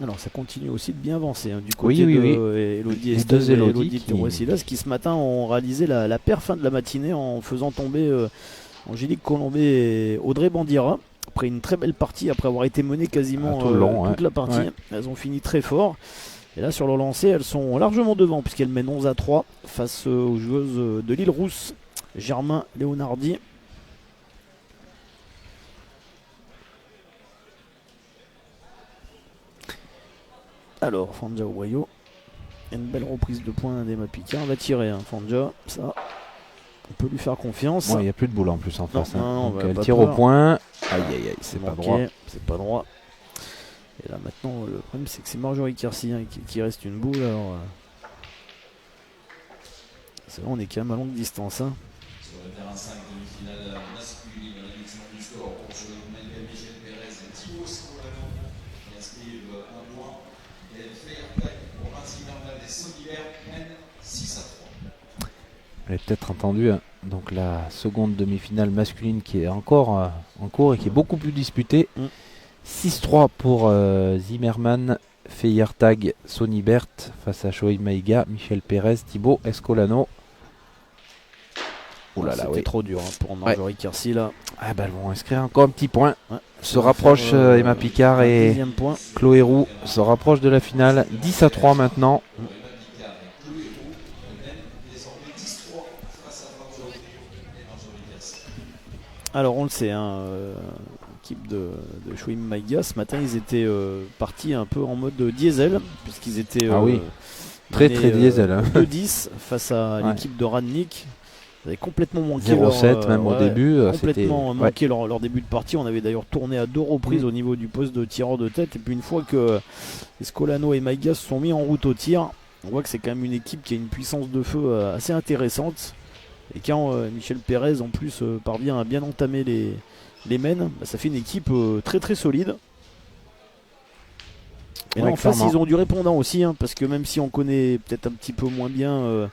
Alors ça continue aussi de bien avancer du côté de Elodie Estes et Elodie Terroisilas qui ce matin ont réalisé la paire fin de la matinée en faisant tomber Angélique Colombet et Audrey Bandira. Après une très belle partie, après avoir été menées quasiment toute la partie, elles ont fini très fort. Et là sur le lancer, elles sont largement devant puisqu'elles mènent 11-3 face aux joueuses de l'île Rousse, Germain Leonardi. Alors, Fanja Obrayo, une belle reprise de points d'Emma Picard. On va tirer, Fanja, ça, on peut lui faire confiance. Il n'y a plus de boule en plus en face. Donc elle tire au point. Aïe aïe aïe, c'est pas droit. C'est pas droit. Et là maintenant, le problème c'est que c'est Marjorie Quercy qui reste une boule. Alors, c'est vrai, on est quand même à longue distance. Sur le terrain 5 demi-finale masculine, réduction du score pour Manuel Michel Pérez et Thibaut Scolano qui inscrivent un point. Et Fair pour Vinci Merval et Soliver mène 6-3. Vous avez peut-être entendu donc la seconde demi-finale masculine qui est encore en cours et qui est beaucoup plus disputée. 6-3 pour Zimmermann, Feyertag, Sonny Bert face à Shoei Maïga, Michel Pérez, Thibaut Escolano. Oh là là, c'était oui. trop dur pour Marjorie Kiersey là. Ah bah, elles vont inscrire encore un petit point. Ouais. Se rapproche Emma Picard et Deuxième point. Chloé Roux se rapproche de la finale. 10-3 maintenant. Alors on le sait, l'équipe de Shoei Maïga, ce matin ils étaient partis un peu en mode diesel, puisqu'ils étaient Ah oui. Très diesel. Hein. 2-10 face à Ouais. l'équipe de Radnik. Ils avaient complètement manqué 0-7 même au début. complètement c'était- manqué leur début de partie. On avait d'ailleurs tourné à 2 reprises au niveau du poste de tireur de tête. Et puis une fois que Escolano et Maïga se sont mis en route au tir, on voit que c'est quand même une équipe qui a une puissance de feu assez intéressante. Et quand Michel Pérez en plus parvient à bien entamer les mènes, bah, ça fait une équipe très très solide. Et là Ouais, en face clairement. ils ont du répondant aussi, parce que même si on connaît peut-être un petit peu moins bien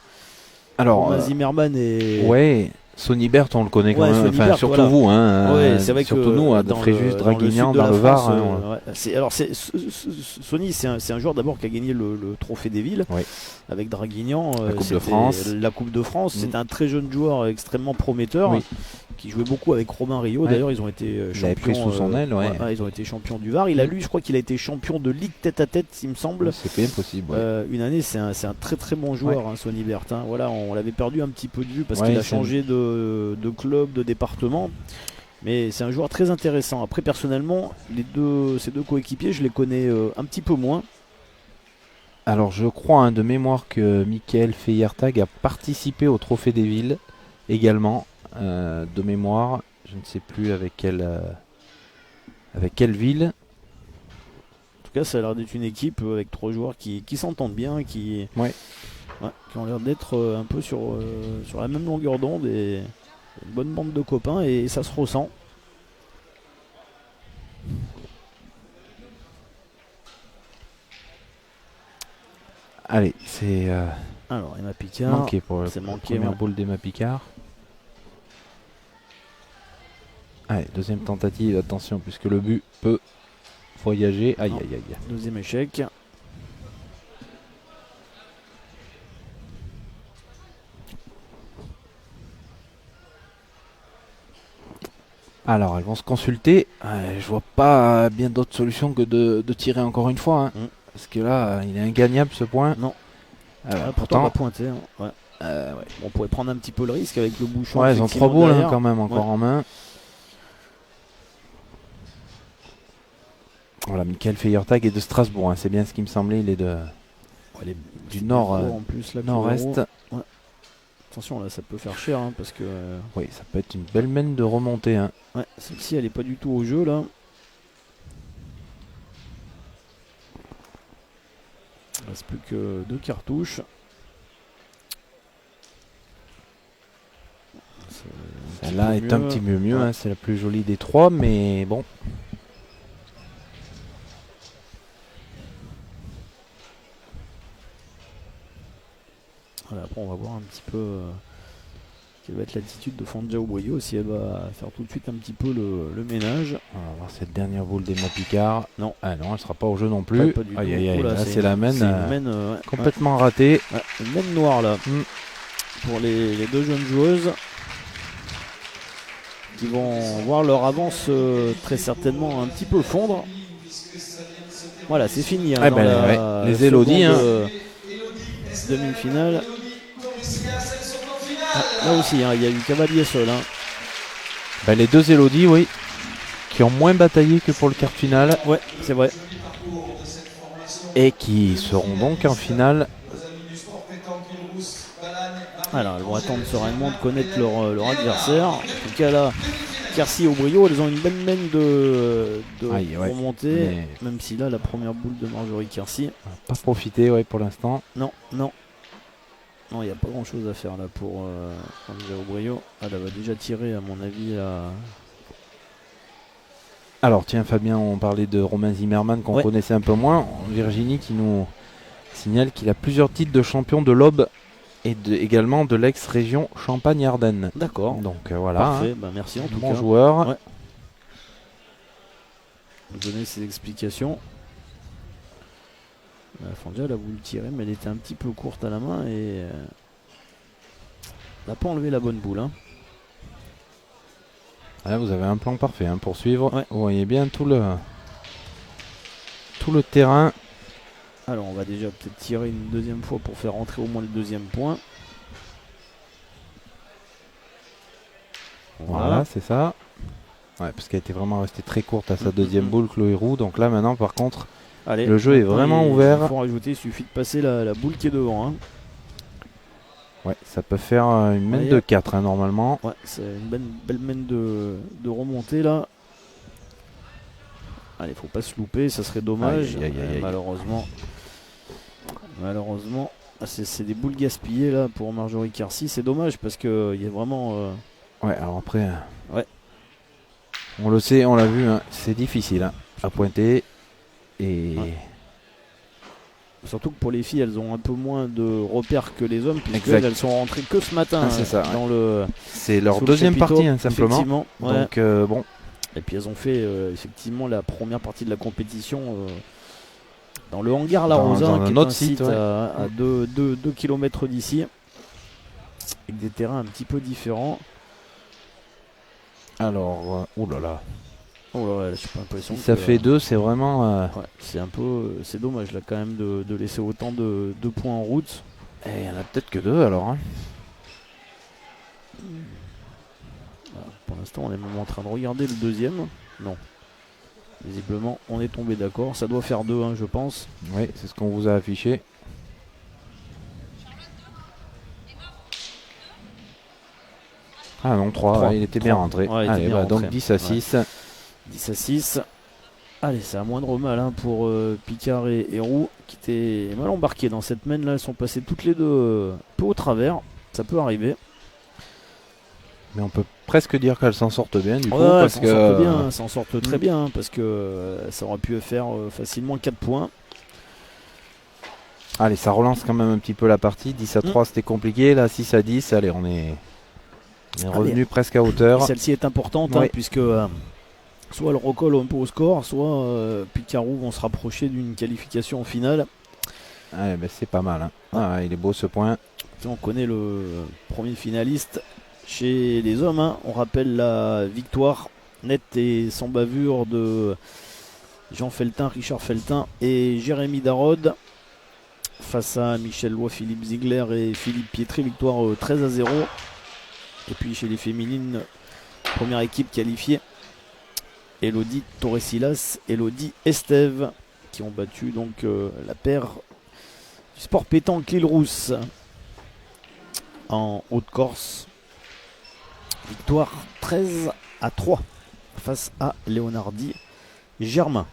Alors, Romain Zimmerman et ouais, Sonny Bert, on le connaît quand Ouais, même. Sonny Enfin, Bert, surtout voilà. vous, hein. Ouais, c'est vrai surtout que nous, hein, de dans Fréjus, le Draguignan, sud de dans la le Var. France, hein, ouais. Alors Sonny, c'est un joueur d'abord qui a gagné le trophée des villes Oui. avec Draguignan. La Coupe de c'était France. La Coupe de France. Mm. C'était un très jeune joueur extrêmement prometteur. Oui. Qui jouait beaucoup avec Romain Rio. Ouais. D'ailleurs, ils ont été Il champions. avait pris sous son aile, ouais. Ils ont été champions du Var. Il a je crois qu'il a été champion de Ligue tête à tête, il me semble. C'est bien possible. Ouais. Une année, c'est un très très bon joueur, Sonny Bert. Voilà, on l'avait perdu un petit peu de vue parce Ouais, qu'il a c'est- changé de club, de département. Mais c'est un joueur très intéressant. Après, personnellement, ces deux coéquipiers, je les connais un petit peu moins. Alors, je crois de mémoire que Michael Feyertag a participé au Trophée des Villes également. De mémoire, je ne sais plus avec quelle ville. En tout cas, ça a l'air d'être une équipe avec 3 joueurs qui s'entendent bien, qui ont l'air d'être un peu sur la même longueur d'onde et une bonne bande de copains et ça se ressent. Allez, c'est Alors, Emma Picard. manqué pour la c'est manqué, première ouais. boule d'Emma Picard. Allez, deuxième tentative, attention, puisque le but peut voyager. Aïe, Non. aïe, aïe. Deuxième échec. Alors, elles vont se consulter. Je vois pas bien d'autre solution que de tirer encore une fois. Hein. Mm. Parce que là, il est ingagnable ce point. Non. Pourtant, on pourtant, va pointer. Ouais. Bon, on pourrait prendre un petit peu le risque avec le bouchon. ouais, ils ont 3 effectivement, boules derrière. quand même encore en main. Voilà, Michael Feyertag est de Strasbourg. Hein. C'est bien ce qui me semblait. Il est de Ouais, les- du c'est nord, plus gros en plus, là, que nord-est. l'euro. Ouais. Attention, là, ça peut faire cher parce que Oui, ça peut être une belle mène de remontée. Hein. celle-ci, elle est pas du tout au jeu là. Il reste plus que 2 cartouches. Celle-là est un petit peu mieux. Ouais. Hein. C'est la plus jolie des 3, mais bon. Voilà, après, on va voir un petit peu quelle va être l'attitude de Fanja Oboyo, si elle va faire tout de suite un petit peu le ménage. On va voir cette dernière boule d'Emma Picard. Non. Ah non, elle sera pas au jeu non plus. Pas du Aïe, tout. aïe, aïe. Oula, Là, c'est la mène. une mène, ouais. Complètement ratée. Ouais, une mène noire là pour les 2 jeunes joueuses qui vont voir leur avance très certainement un petit peu fondre. Voilà, c'est fini. Ah ben, ouais. Les Élodie, demi-finale. Là aussi, il y a eu cavalier seul. Ben, les 2 Élodie, oui, qui ont moins bataillé que pour le quart de finale Ouais, c'est vrai. et qui seront donc en finale. Alors, elles vont attendre sereinement de connaître leur adversaire. En tout cas, là, Kiersey et Oboyo, elles ont une belle mène de Aïe, ouais. remontée. Mais- Même si là, la première boule de Marjorie Kiersey. On va pas profiter, ouais, pour l'instant. Non, il n'y a pas grand chose à faire là pour Fanja Oboyo. Elle va déjà tirer, à mon avis, là. Alors, tiens, Fabien, on parlait de Romain Zimmerman qu'on Ouais. connaissait un peu moins. Virginie qui nous signale qu'il a plusieurs titres de champion de l'Aube et également de l'ex-région Champagne-Ardenne. D'accord. Donc voilà, Parfait, hein, bah, merci en tout bon cas. joueur. Ouais. Vous donner ces explications. Fandia, elle a voulu tirer, mais elle était un petit peu courte à la main et elle n'a pas enlevé la bonne boule. Hein. Là, vous avez un plan parfait hein, pour suivre. Ouais. Vous voyez bien tout le terrain. Alors on va déjà peut-être tirer une deuxième fois pour faire rentrer au moins le deuxième point. Voilà, c'est ça. Ouais, parce qu'elle était vraiment restée très courte à sa deuxième Mhm. boule, Chloé Roux. Donc là, maintenant, par contre, Allez, le jeu est maintenant, vraiment il ouvert. faut rajouter, il suffit de passer la boule qui est devant. Hein. Ouais, ça peut faire une main Ouais. de 4 hein, normalement. Ouais, c'est une belle main de remontée là. Allez, faut pas se louper, ça serait dommage. Aïe, aïe, aïe, aïe. Malheureusement, c'est des boules gaspillées là pour Marjorie Carcy. C'est dommage parce que il y a vraiment. Ouais, alors après, Ouais. on le sait, on l'a vu, hein, c'est difficile hein, à pointer. Et Ouais. Surtout que pour les filles, elles ont un peu moins de repères que les hommes, puisque Exact. elles sont rentrées que ce matin Ah, c'est ça, dans le. c'est leur sous le deuxième chapiteau, partie, hein, simplement. effectivement, ouais. Donc, bon, Et puis elles ont fait effectivement la première partie de la compétition dans le hangar La Dans Rosa, un qui est autre un site, site ouais. à 2 km d'ici, avec des terrains un petit peu différents. alors, oh là là. Oh là là, j'ai pas l'impression Si que ça fait 2, c'est vraiment. ouais, c'est un peu, c'est dommage là quand même de laisser autant de points en route. Il y en a peut-être que 2 alors. Hein. Voilà, pour l'instant, on est même en train de regarder le deuxième. Non. Visiblement, on est tombé d'accord. Ça doit faire 2, hein, je pense. Oui, c'est ce qu'on vous a affiché. Ah non, 3, Trois. il était bien 3. rentré. Ouais, il était Allez, bien bah, donc rentré. 10 à 6. 10 à 6. Allez, c'est à moindre mal hein, pour Picard et Roux qui étaient mal embarqués dans cette main là. Elles sont passées toutes les deux un peu au travers. Ça peut arriver. Mais on peut presque dire qu'elles s'en sortent bien du coup. Ouais, Parce s'en que sortent bien, s'en sortent très bien parce que ça aurait pu faire facilement 4 points. Allez, ça relance quand même un petit peu la partie. 10 à 3, c'était compliqué. Là, 6 à 10. Allez, on est revenu presque à Et hauteur. celle-ci est importante hein, Oui. puisque soit elle recolle un peu au score, soit Picard Roux vont se rapprocher d'une qualification en finale. Allez, ben, c'est pas mal. Hein. Ah, il est beau ce point. On connaît le premier finaliste chez les hommes. Hein. On rappelle la victoire nette et sans bavure de Jean Feltin, Richard Feltin et Jérémy Darod face à Michel Lois, Philippe Ziegler et Philippe Pietri. Victoire 13 à 0. Et puis chez les féminines, première équipe qualifiée, Elodie Torresilas, Elodie Estève, qui ont battu donc la paire du sport pétanque L'Île-Rousse en Haute-Corse. Victoire 13 à 3 face à Léonardi Germain.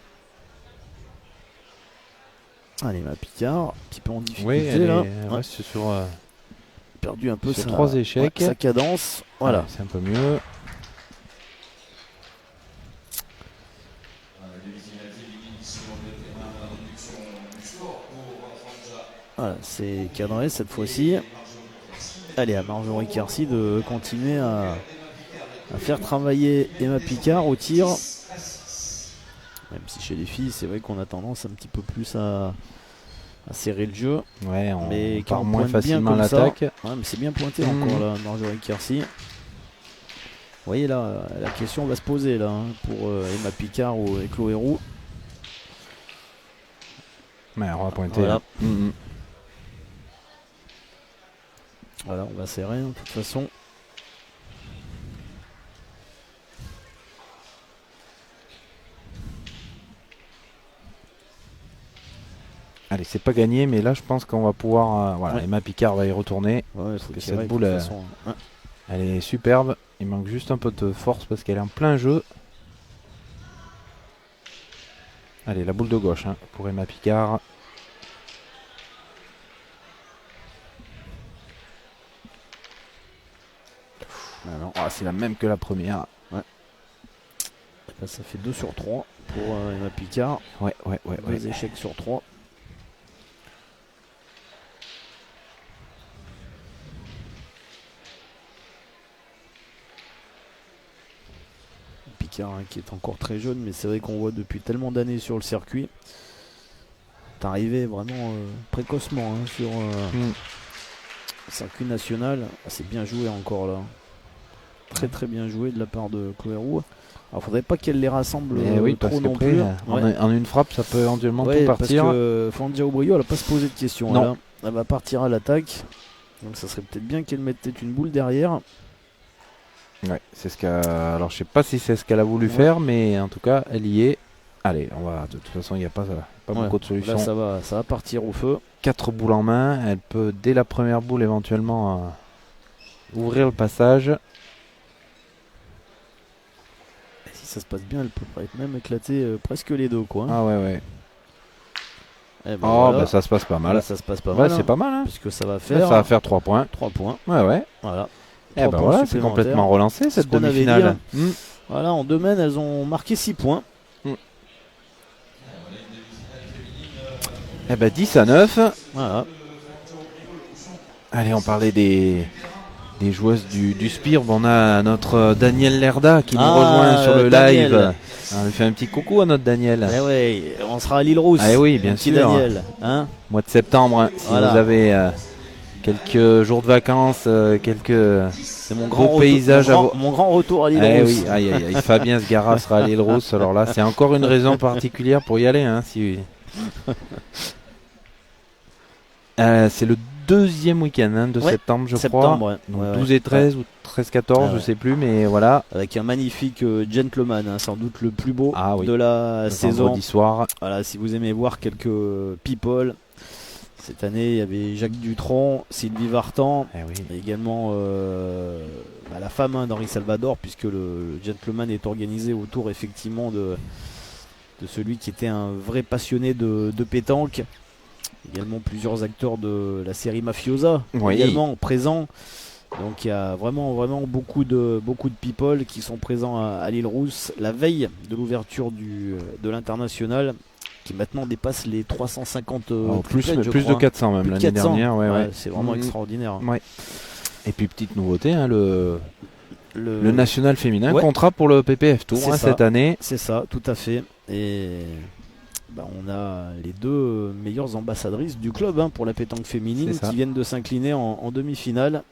Allez, ma Picard, un petit peu en difficulté Oui, elle là. reste sur Perdu un peu sur 3 échecs. sa cadence. Voilà. Ouais, c'est un peu mieux. Voilà, c'est cadré cette fois-ci. Allez, à Marjorie Carcy de continuer à faire travailler Emma Picard au tir. Même si chez les filles, c'est vrai qu'on a tendance un petit peu plus à serrer le jeu. Ouais, on Mais quand part on moins pointe bien facilement comme ça, l'attaque. ouais, mais c'est bien pointé encore là, Marjorie Carcy. Vous voyez là, la question va se poser là hein, pour Emma Picard et Chloé Roux. Ouais, on va pointer. Voilà. Là. Voilà, on va serrer hein, de toute façon. Allez, c'est pas gagné, mais là, je pense qu'on va pouvoir. Voilà, Ouais. Emma Picard va y retourner. Ouais, Parce faut que tirer, cette de boule, toute façon, hein. Elle est superbe. Il manque juste un peu de force parce qu'elle est en plein jeu. Allez, la boule de gauche hein, pour Emma Picard. C'est la même que la première. Là, ça fait 2 sur 3 pour Emma Picard. Ouais. 2 échecs sur 3. Picard hein, qui est encore très jeune, mais c'est vrai qu'on voit depuis tellement d'années sur le circuit arrivé vraiment précocement sur circuit national. C'est bien joué encore là. Très très bien joué de la part de Coerou. Alors faudrait pas qu'elle les rassemble oui, trop parce non qu'après, plus. en une frappe, ça peut éventuellement tout partir. Parce que Fandiao Boyo, elle va pas se poser de questions. Non. Là. Elle va partir à l'attaque. Donc ça serait peut-être bien qu'elle mettait une boule derrière. Ouais, c'est ce qu'elle. Alors je sais pas si c'est ce qu'elle a voulu faire, mais en tout cas, elle y est. Allez, on va. De toute façon, il n'y a pas beaucoup de solutions. Là, ça va partir au feu. 4 boules en main. Elle peut, dès la première boule, éventuellement ouvrir le passage. Si ça se passe bien, elle peut même éclater presque les dos, quoi. Ah ouais. Eh ben voilà. Ça se passe pas mal. Là, ça se passe pas mal. C'est pas mal. Puisque ça va Là, faire. ça va faire 3 points. 3 points. Ouais. Voilà. Et ben voilà, c'est complètement relancé cette qu'on avait demi-finale. dit, Voilà, en 2 mènes, elles ont marqué 6 points. Eh ben 10-9. Voilà. Allez, on parlait des joueuses du Spire. Bon, on a notre Daniel Lerda qui nous rejoint sur le Daniel. live. On lui fait un petit coucou à notre Daniel. Eh ouais, on sera à l'île Rousse. Ah oui, bien petit sûr. Daniel, hein. Mois de septembre, si Voilà. vous avez quelques jours de vacances, quelques C'est mon beaux paysages à vous. mon grand retour à l'île Eh Rousse. oui, aïe. Fabien Sgara sera à l'île Rousse. Alors là, c'est encore une raison particulière pour y aller. Hein, c'est le 2e week-end de septembre, je crois. Ouais. Donc 12 et 13 ou 13-14, je sais plus, mais voilà. Avec un magnifique gentleman, hein, sans doute le plus beau Oui. de la Le saison. vendredi soir. Voilà, si vous aimez voir quelques people, cette année il y avait Jacques Dutronc, Sylvie Vartan, et également la femme d'Henri Salvador, puisque le gentleman est organisé autour effectivement de celui qui était un vrai passionné de pétanque. Également plusieurs acteurs de la série Mafiosa également présents. Donc il y a vraiment beaucoup de people qui sont présents à l'île Rousse la veille de l'ouverture de l'international, qui maintenant dépasse les 350 plus de 400 même l'année dernière. C'est vraiment extraordinaire. Ouais. Et puis petite nouveauté, hein, le national féminin, contrat pour le PPF Tour cette année. C'est ça, tout à fait. Et on a les 2 meilleures ambassadrices du club pour la pétanque féminine qui viennent de s'incliner en demi-finale.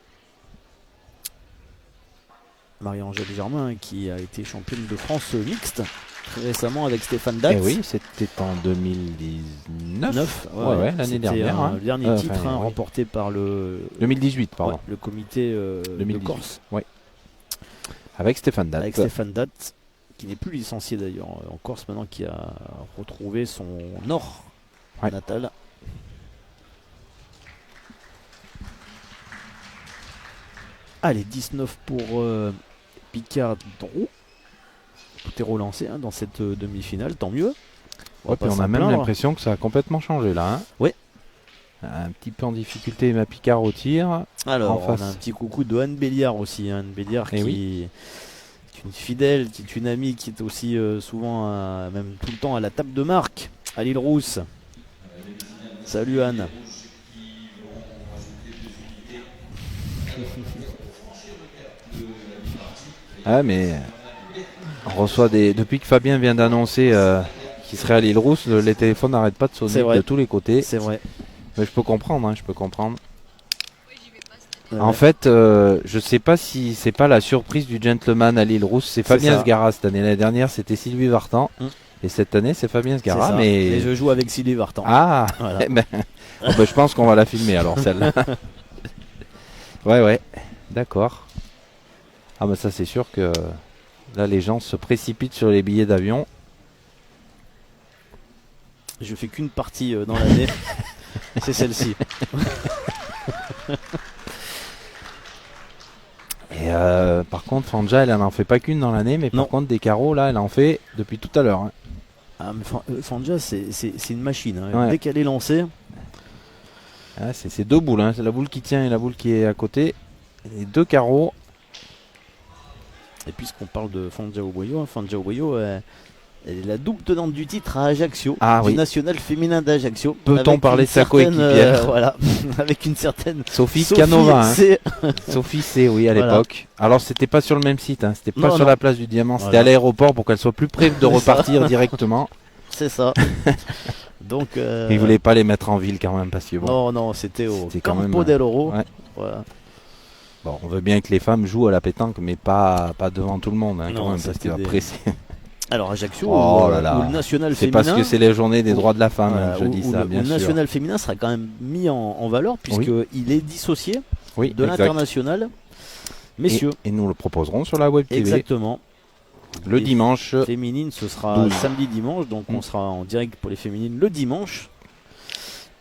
Marie-Angèle Germain qui a été championne de France mixte très récemment avec Stéphane Datz. Oui, c'était en 2019. L'année dernière. Le dernier titre remporté par le 2018, pardon. Le comité de Corse. Ouais. Avec Stéphane Datz. Qui n'est plus licencié d'ailleurs en Corse maintenant, qui a retrouvé son nord natal. Allez, 19 pour Picard Drou. Tout est relancé dans cette demi-finale, tant mieux. On a même l'impression que ça a complètement changé là. Hein. Oui. Un petit peu en difficulté ma Picard au tir. Alors, on a un petit coucou de Anne Béliard aussi. Anne Béliard qui est une fidèle, qui est une amie, qui est aussi souvent, même tout le temps à la table de marque à l'île Rousse. Salut Anne. Mais on reçoit depuis que Fabien vient d'annoncer qu'il serait à l'île Rousse, les téléphones n'arrêtent pas de sonner de tous les côtés. C'est vrai. Mais je peux comprendre, En fait, je sais pas si c'est pas la surprise du gentleman à l'île Rousse, c'est Fabien Sgara cette année. L'année dernière, c'était Sylvie Vartan. Et cette année, c'est Fabien Sgara. Mais je joue avec Sylvie Vartan. Ah voilà. Je pense qu'on va la filmer alors, celle-là. Ouais. D'accord. Ça, c'est sûr que là, les gens se précipitent sur les billets d'avion. Je fais qu'une partie dans l'année. C'est celle-ci. Et par contre, Fanja, elle n'en fait pas qu'une dans l'année, mais par contre, des carreaux, là, elle en fait depuis tout à l'heure. Fanja, c'est une machine. Dès qu'elle est lancée. C'est 2 boules. C'est la boule qui tient et la boule qui est à côté. Les 2 carreaux. Et puisqu'on parle de Fandiao Boyo, elle est la double tenante du titre à Ajaccio, du national féminin d'Ajaccio. Peut-on parler de sa coéquipière voilà, avec une certaine Sophie Canova. C. Sophie C, oui, à l'époque. Alors, c'était pas sur le même site, c'était pas sur la place du Diamant, c'était à l'aéroport pour qu'elle soit plus près de repartir directement. C'est ça. Donc, Il voulait pas les mettre en ville quand même parce que bon. non, c'était au C'était quand Campo même, del Oro. ouais. Voilà. Bon, on veut bien que les femmes jouent à la pétanque, mais pas devant tout le monde hein, Non, quand même, parce c'était qu'après c'est Alors Ajaccio, Oh là là. où le national c'est féminin, parce que c'est les journées des droits de la femme, voilà, je dis où ça le bien sûr. national féminin sera quand même mis en valeur puisqu'il est dissocié Oui, de exact. l'international. Messieurs, Et nous le proposerons sur la web TV exactement. le Les dimanche. Féminines, ce sera 12. samedi-dimanche, donc on sera en direct pour les féminines le dimanche.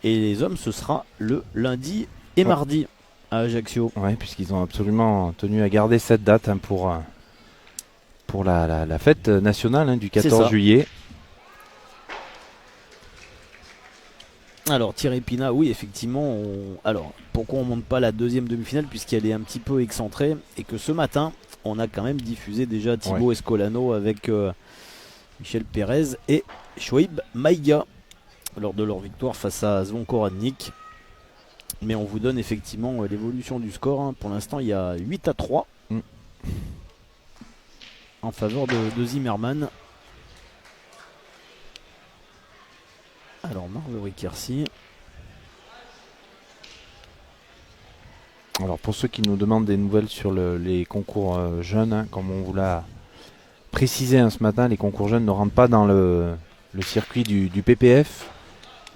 Et les hommes, ce sera le lundi et mardi à Ajaccio. Ouais, puisqu'ils ont absolument tenu à garder cette date hein, pour la fête nationale hein, du 14 juillet. Alors Thierry Pina, oui effectivement. Alors pourquoi on monte pas la deuxième demi-finale puisqu'elle est un petit peu excentrée et que ce matin on a quand même diffusé déjà Thibaut Escolano avec Michel Pérez et Shoaib Maïga lors de leur victoire face à Zvonko Radnik. Mais on vous donne effectivement l'évolution du score. Hein. Pour l'instant il y a 8-3 en faveur de Zimmerman. Alors Marjorie Kersi. Alors pour ceux qui nous demandent des nouvelles sur les concours jeunes, hein, comme on vous l'a précisé hein, ce matin, les concours jeunes ne rentrent pas dans le circuit du PPF.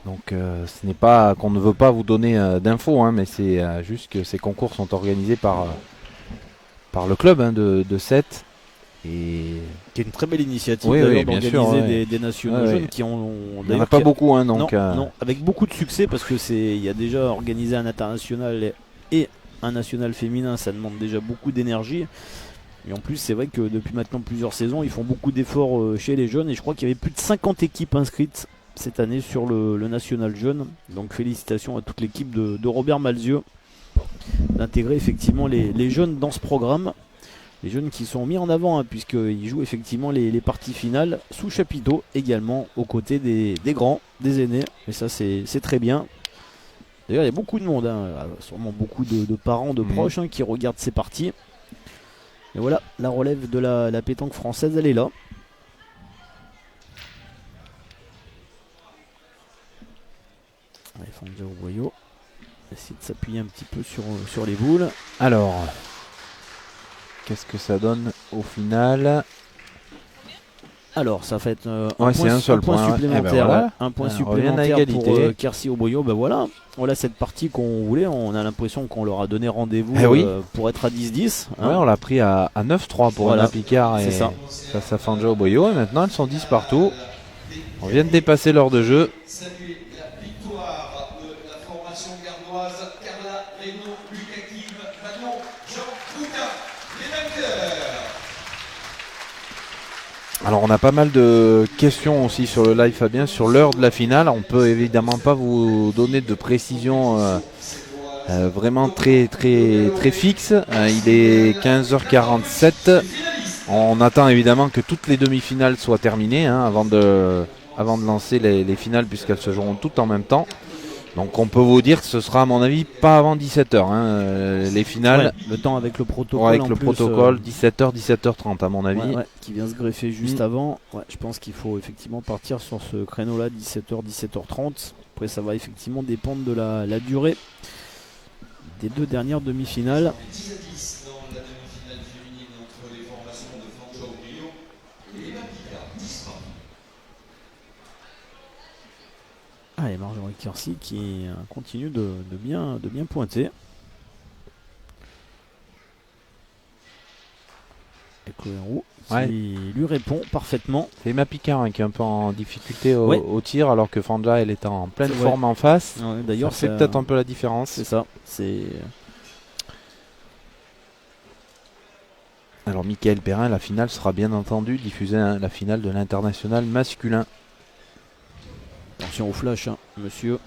Donc ce n'est pas qu'on ne veut pas vous donner d'infos, hein, mais c'est juste que ces concours sont organisés par le club hein, de Sète. Et Qui est une très belle initiative Oui, d'ailleurs oui, bien d'organiser sûr, ouais. des nationaux Ouais, jeunes ouais. qui ont il n'y en a pas beaucoup, hein, donc non, avec beaucoup de succès parce que il y a déjà organisé un international et un national féminin, ça demande déjà beaucoup d'énergie. Et en plus, c'est vrai que depuis maintenant plusieurs saisons, ils font beaucoup d'efforts chez les jeunes et je crois qu'il y avait plus de 50 équipes inscrites cette année sur le national jeune. Donc félicitations à toute l'équipe de Robert Malzieu d'intégrer effectivement les jeunes dans ce programme. Les jeunes qui sont mis en avant hein, puisqu'ils jouent effectivement les parties finales sous chapiteau également aux côtés des grands, des aînés. Et ça c'est très bien. D'ailleurs il y a beaucoup de monde, hein, sûrement beaucoup de parents, de proches hein, qui regardent ces parties. Et voilà, la relève de la pétanque française, elle est là. Allez, Fanja au boyau. Essayer de s'appuyer un petit peu sur les boules. alors qu'est-ce que ça donne au final? Alors ça fait c'est un seul point, ouais. supplémentaire. Eh ben voilà. Un point On revient à supplémentaire pour égalité. Kersi au boyau. Ben voilà cette partie qu'on voulait. On a l'impression qu'on leur a donné rendez-vous oui. pour être à 10-10. Hein. Ouais, on l'a pris à 9-3 pour Voilà. Anna Picard et C'est ça. ça Fanja au boyau. Et maintenant elles sont 10 partout. On vient de dépasser l'heure de jeu. Saluer la victoire de la formation gardoise, Carla Reynaud, Lucas Kim, Manon, Jean Boutin, les vainqueurs. Alors on a pas mal de questions aussi sur le live Fabien, sur l'heure de la finale. On peut évidemment pas vous donner de précision vraiment très fixe. Il est 15h47. On attend évidemment que toutes les demi-finales soient terminées hein, avant de lancer les finales puisqu'elles se joueront toutes en même temps. Donc on peut vous dire que ce sera à mon avis pas avant 17h hein, les finales. Ouais, le temps avec le protocole. Avec en le plus, protocole 17h, 17h30 à mon avis. qui vient se greffer juste avant. Ouais, je pense qu'il faut effectivement partir sur ce créneau-là, 17h, 17h30. Après, ça va effectivement dépendre de la durée des deux dernières demi-finales. 10-10 dans la demi-finale féminine entre les formations de Fanja au Brio et Emma Picard, 10 partout. Et Marjorie Kersi qui continue de bien pointer. Et Chloé Roux qui lui répond parfaitement. C'est Emma Picard hein, qui est un peu en difficulté au tir alors que Fanja elle est en pleine forme en face. Ouais, d'ailleurs, c'est peut-être un peu la différence. C'est ça. C'est Alors Mickaël Perrin, la finale sera bien entendu diffusée hein, la finale de l'international masculin. attention au flash, hein, monsieur.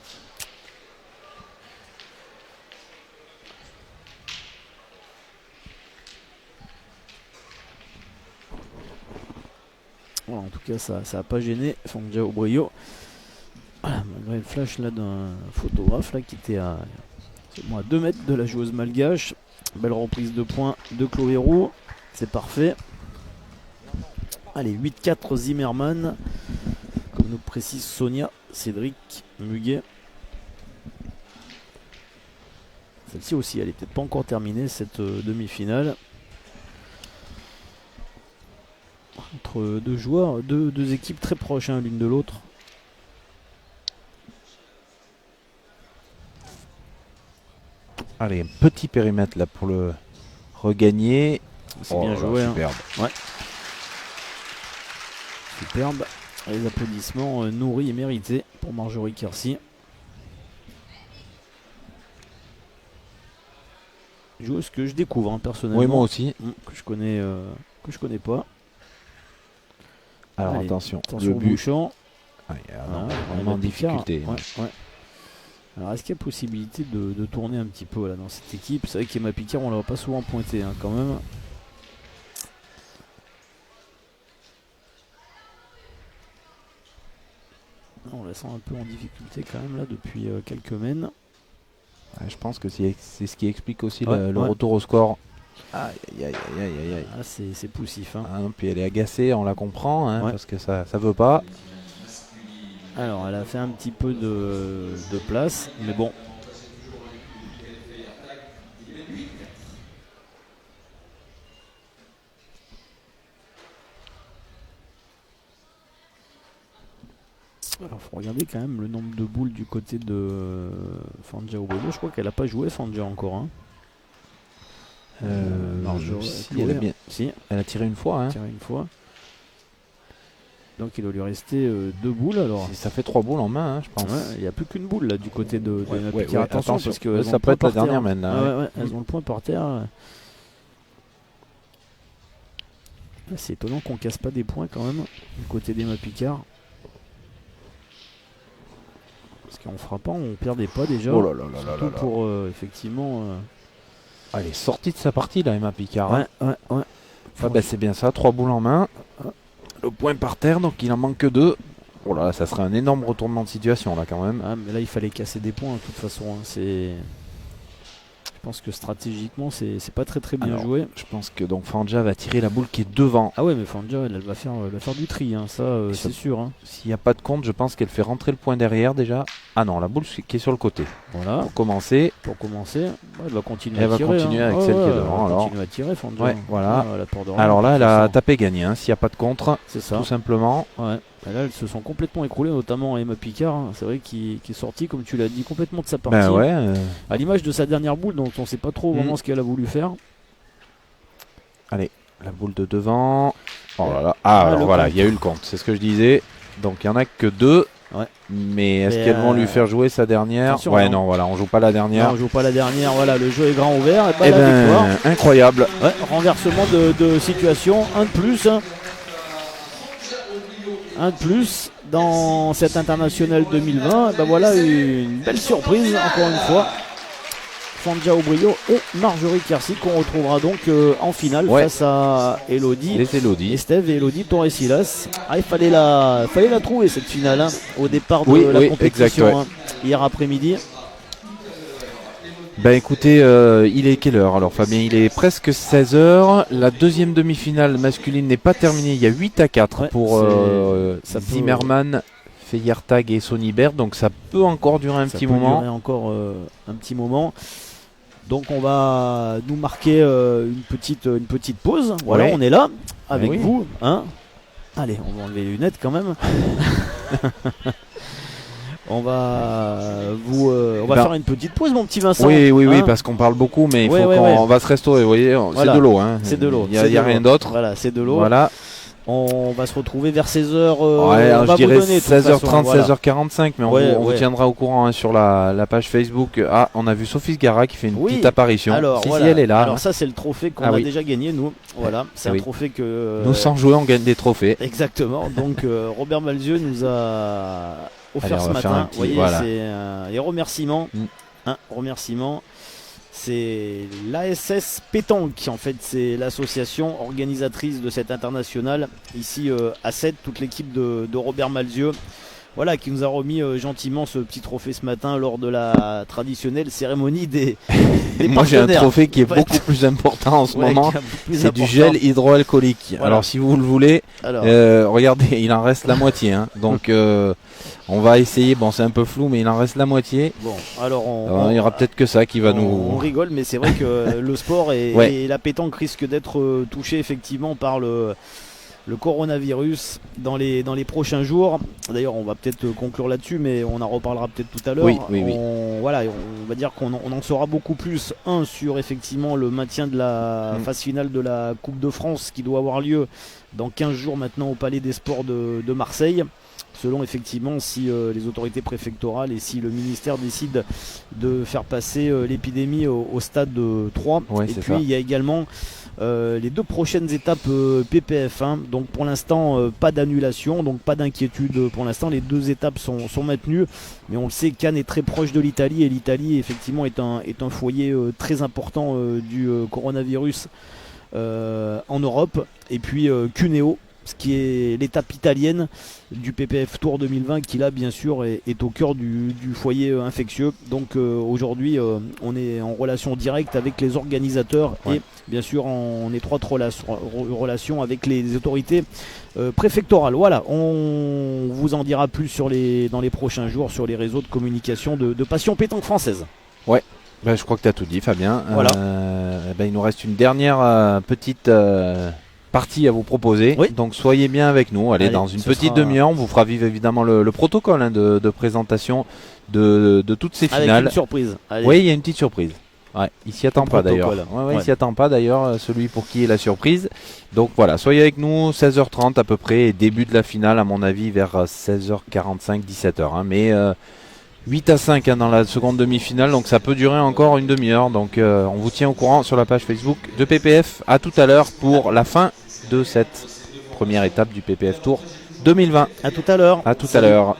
Voilà, en tout cas, ça n'a pas gêné Fanja au boyau. Voilà, malgré le flash là d'un photographe là, qui était à 2 mètres de la joueuse malgache. Belle reprise de points de Chloé Roux. C'est parfait. Allez, 8-4 Zimmerman. nous précise Sonia, Cédric, Muguet. Celle-ci aussi, elle est peut-être pas encore terminée, cette demi-finale. Entre deux joueurs, deux équipes très proches l'une de l'autre. Allez, un petit périmètre là pour le regagner. C'est bien joué. Superbe. Ouais. Superbe. Les applaudissements nourris et mérités pour Marjorie Kersey. Joueuse que je découvre personnellement. Oui, moi aussi. Que je connais pas. Alors allez, attention, le but. Bouchon. Vraiment en difficulté. Ouais. Alors est-ce qu'il y a possibilité de tourner un petit peu là dans cette équipe? C'est vrai qu'Emma Picard on l'a pas souvent pointé quand même. On la sent un peu en difficulté quand même là depuis quelques mènes. Je pense que c'est ce qui explique aussi Ouais, le ouais. retour au score. Aïe. Ah, c'est poussif. Puis elle est agacée, on la comprend, Ouais. parce que ça veut pas. Alors elle a fait un petit peu de place, mais bon. Alors faut regarder quand même le nombre de boules du côté de Fanja Obono. Je crois qu'elle a pas joué Fanja encore. Si, elle a tiré une fois. Tiré une fois. Donc il va lui rester 2 boules alors. Ça fait 3 boules en main, je pense. Il n'y a plus qu'une boule là du côté de Emma Ouais, Picard. ouais, Attention parce que ça peut être la dernière main là. Ouais, elles ont le point par terre. C'est étonnant qu'on casse pas des points quand même du côté d'Emma Picard. Parce qu'en frappant on perdait pas déjà. Oh là là là surtout là là. pour effectivement. Elle est sortie de sa partie là, Emma Picard. Ouais. C'est bien ça, 3 boules en main. Le point par terre, donc il en manque que 2. Oh là, ça serait un énorme retournement de situation là quand même. Ah, mais là il fallait casser des points de toute façon. Je pense que stratégiquement c'est pas très bien joué. Je pense que donc Fanja va tirer la boule qui est devant. Ah ouais, mais Fanja elle va faire du tri, c'est sûr. S'il n'y a pas de compte, je pense qu'elle fait rentrer le point derrière déjà. Ah non, la boule qui est sur le côté. Voilà. Pour commencer, elle va continuer elle à tirer. va continuer avec celle qui est devant. Elle va Alors, continuer à tirer, Fanja. ouais, voilà. Elle apporte rien, alors là, elle c'est a ça. tapé gagné. S'il n'y a pas de contre, C'est ça. tout simplement. Ouais. Et là, elles se sont complètement écroulées, notamment Emma Picard. C'est vrai qui est sortie, comme tu l'as dit, complètement de sa partie. Ben ouais. À l'image de sa dernière boule, donc on ne sait pas trop vraiment ce qu'elle a voulu faire. Allez, la boule de devant. Oh là là. Ah, alors voilà, il y a eu le compte. C'est ce que je disais. Donc il n'y en a que 2. Ouais. Mais est-ce qu'elles vont lui faire jouer sa dernière? Attention, Ouais, non, voilà, on joue pas la dernière. Non, on joue pas la dernière. Voilà, le jeu est grand ouvert. Eh ben, incroyable. Ouais, renversement de situation. Un de plus. Un de plus dans cette internationale 2020. Ben voilà une belle surprise encore une fois. Fanja Obrio et Marjorie Kersey qu'on retrouvera donc en finale face à Elodie. Les Elodie. Estève et Elodie Torresilas. Il fallait la trouver cette finale au départ de la compétition exact, hier après-midi. Ben écoutez, il est quelle heure alors Fabien? Il est presque 16h. La deuxième demi-finale masculine n'est pas terminée. Il y a 8-4 pour Zimmermann, Feyertag et Sonibert. Donc ça peut encore durer un petit moment. Durer encore un petit moment. Donc on va nous marquer une petite pause. Voilà, on est là avec vous. Allez, on va enlever les lunettes quand même. On va faire une petite pause, mon petit Vincent. Oui, parce qu'on parle beaucoup, mais il faut qu'on va se restaurer. Vous voyez, voilà. C'est de l'eau. C'est de l'eau. Il n'y a rien d'autre. Voilà, c'est de l'eau. Voilà. On va se retrouver vers 16h. Je dirais 16h30, voilà. 16h45, mais on vous tiendra au courant sur la page Facebook. Ah, on a vu Sophie Sgara qui fait une petite apparition. Alors, si elle est là. Alors ça, c'est le trophée qu'on a déjà gagné, nous. Voilà, c'est un trophée que... Nous, sans jouer, on gagne des trophées. Exactement. Donc, Robert Malzieu nous a offert ce matin. Vous voyez, c'est les remerciements. Remerciements. C'est l'ASS Pétanque, en fait, c'est l'association organisatrice de cette internationale, ici à 7, toute l'équipe de Robert Malzieu, voilà, qui nous a remis gentiment ce petit trophée ce matin lors de la traditionnelle cérémonie des Moi j'ai un trophée qui est beaucoup plus important en ce moment, c'est du gel hydroalcoolique. Voilà. Alors si vous le voulez, Alors, Regardez, il en reste la moitié. Hein. Donc on va essayer. Bon, c'est un peu flou, mais il en reste la moitié. bon, alors Il y aura peut-être que ça qui va on nous. rigole, mais c'est vrai que le sport et la pétanque risquent d'être touchés effectivement par le coronavirus dans les prochains jours. D'ailleurs, on va peut-être conclure là-dessus, mais on en reparlera peut-être tout à l'heure. Oui. Voilà, on va dire qu'on en saura beaucoup plus. Sur effectivement le maintien de la phase finale de la Coupe de France qui doit avoir lieu dans 15 jours maintenant au Palais des Sports de Marseille. Selon effectivement si les autorités préfectorales et si le ministère décide de faire passer l'épidémie au stade 3. Ouais, et c'est puis ça. il y a également les 2 prochaines étapes PPF. Donc pour l'instant pas d'annulation, donc pas d'inquiétude pour l'instant. Les 2 étapes sont maintenues, mais on le sait, Cannes est très proche de l'Italie et l'Italie effectivement est un foyer très important du coronavirus en Europe. Et puis Cuneo, ce qui est l'étape italienne du PPF Tour 2020 qui là bien sûr est au cœur du foyer infectieux. Donc aujourd'hui on est en relation directe avec les organisateurs et bien sûr en étroite relation avec les autorités préfectorales. Voilà, on vous en dira plus dans les prochains jours sur les réseaux de communication de Passion Pétanque Française. Ouais. Je crois que tu as tout dit, Fabien. Voilà. Il nous reste une dernière petite partie à vous proposer. Oui. Donc soyez bien avec nous. Allez, dans une petite demi-heure, on vous fera vivre évidemment le protocole de présentation de toutes ces finales. Avec une surprise. Allez. Oui, il y a une petite surprise. Ouais, il s'y attend pas d'ailleurs. Ouais. Il s'y attend pas d'ailleurs, celui pour qui est la surprise. Donc voilà, soyez avec nous, 16h30 à peu près, et début de la finale à mon avis vers 16h45, 17h. Mais 8 à 5 dans la seconde demi-finale, donc ça peut durer encore une demi-heure. Donc on vous tient au courant sur la page Facebook de PPF. À tout à l'heure pour la fin de cette première étape du PPF Tour 2020. À tout à l'heure. À tout à l'heure.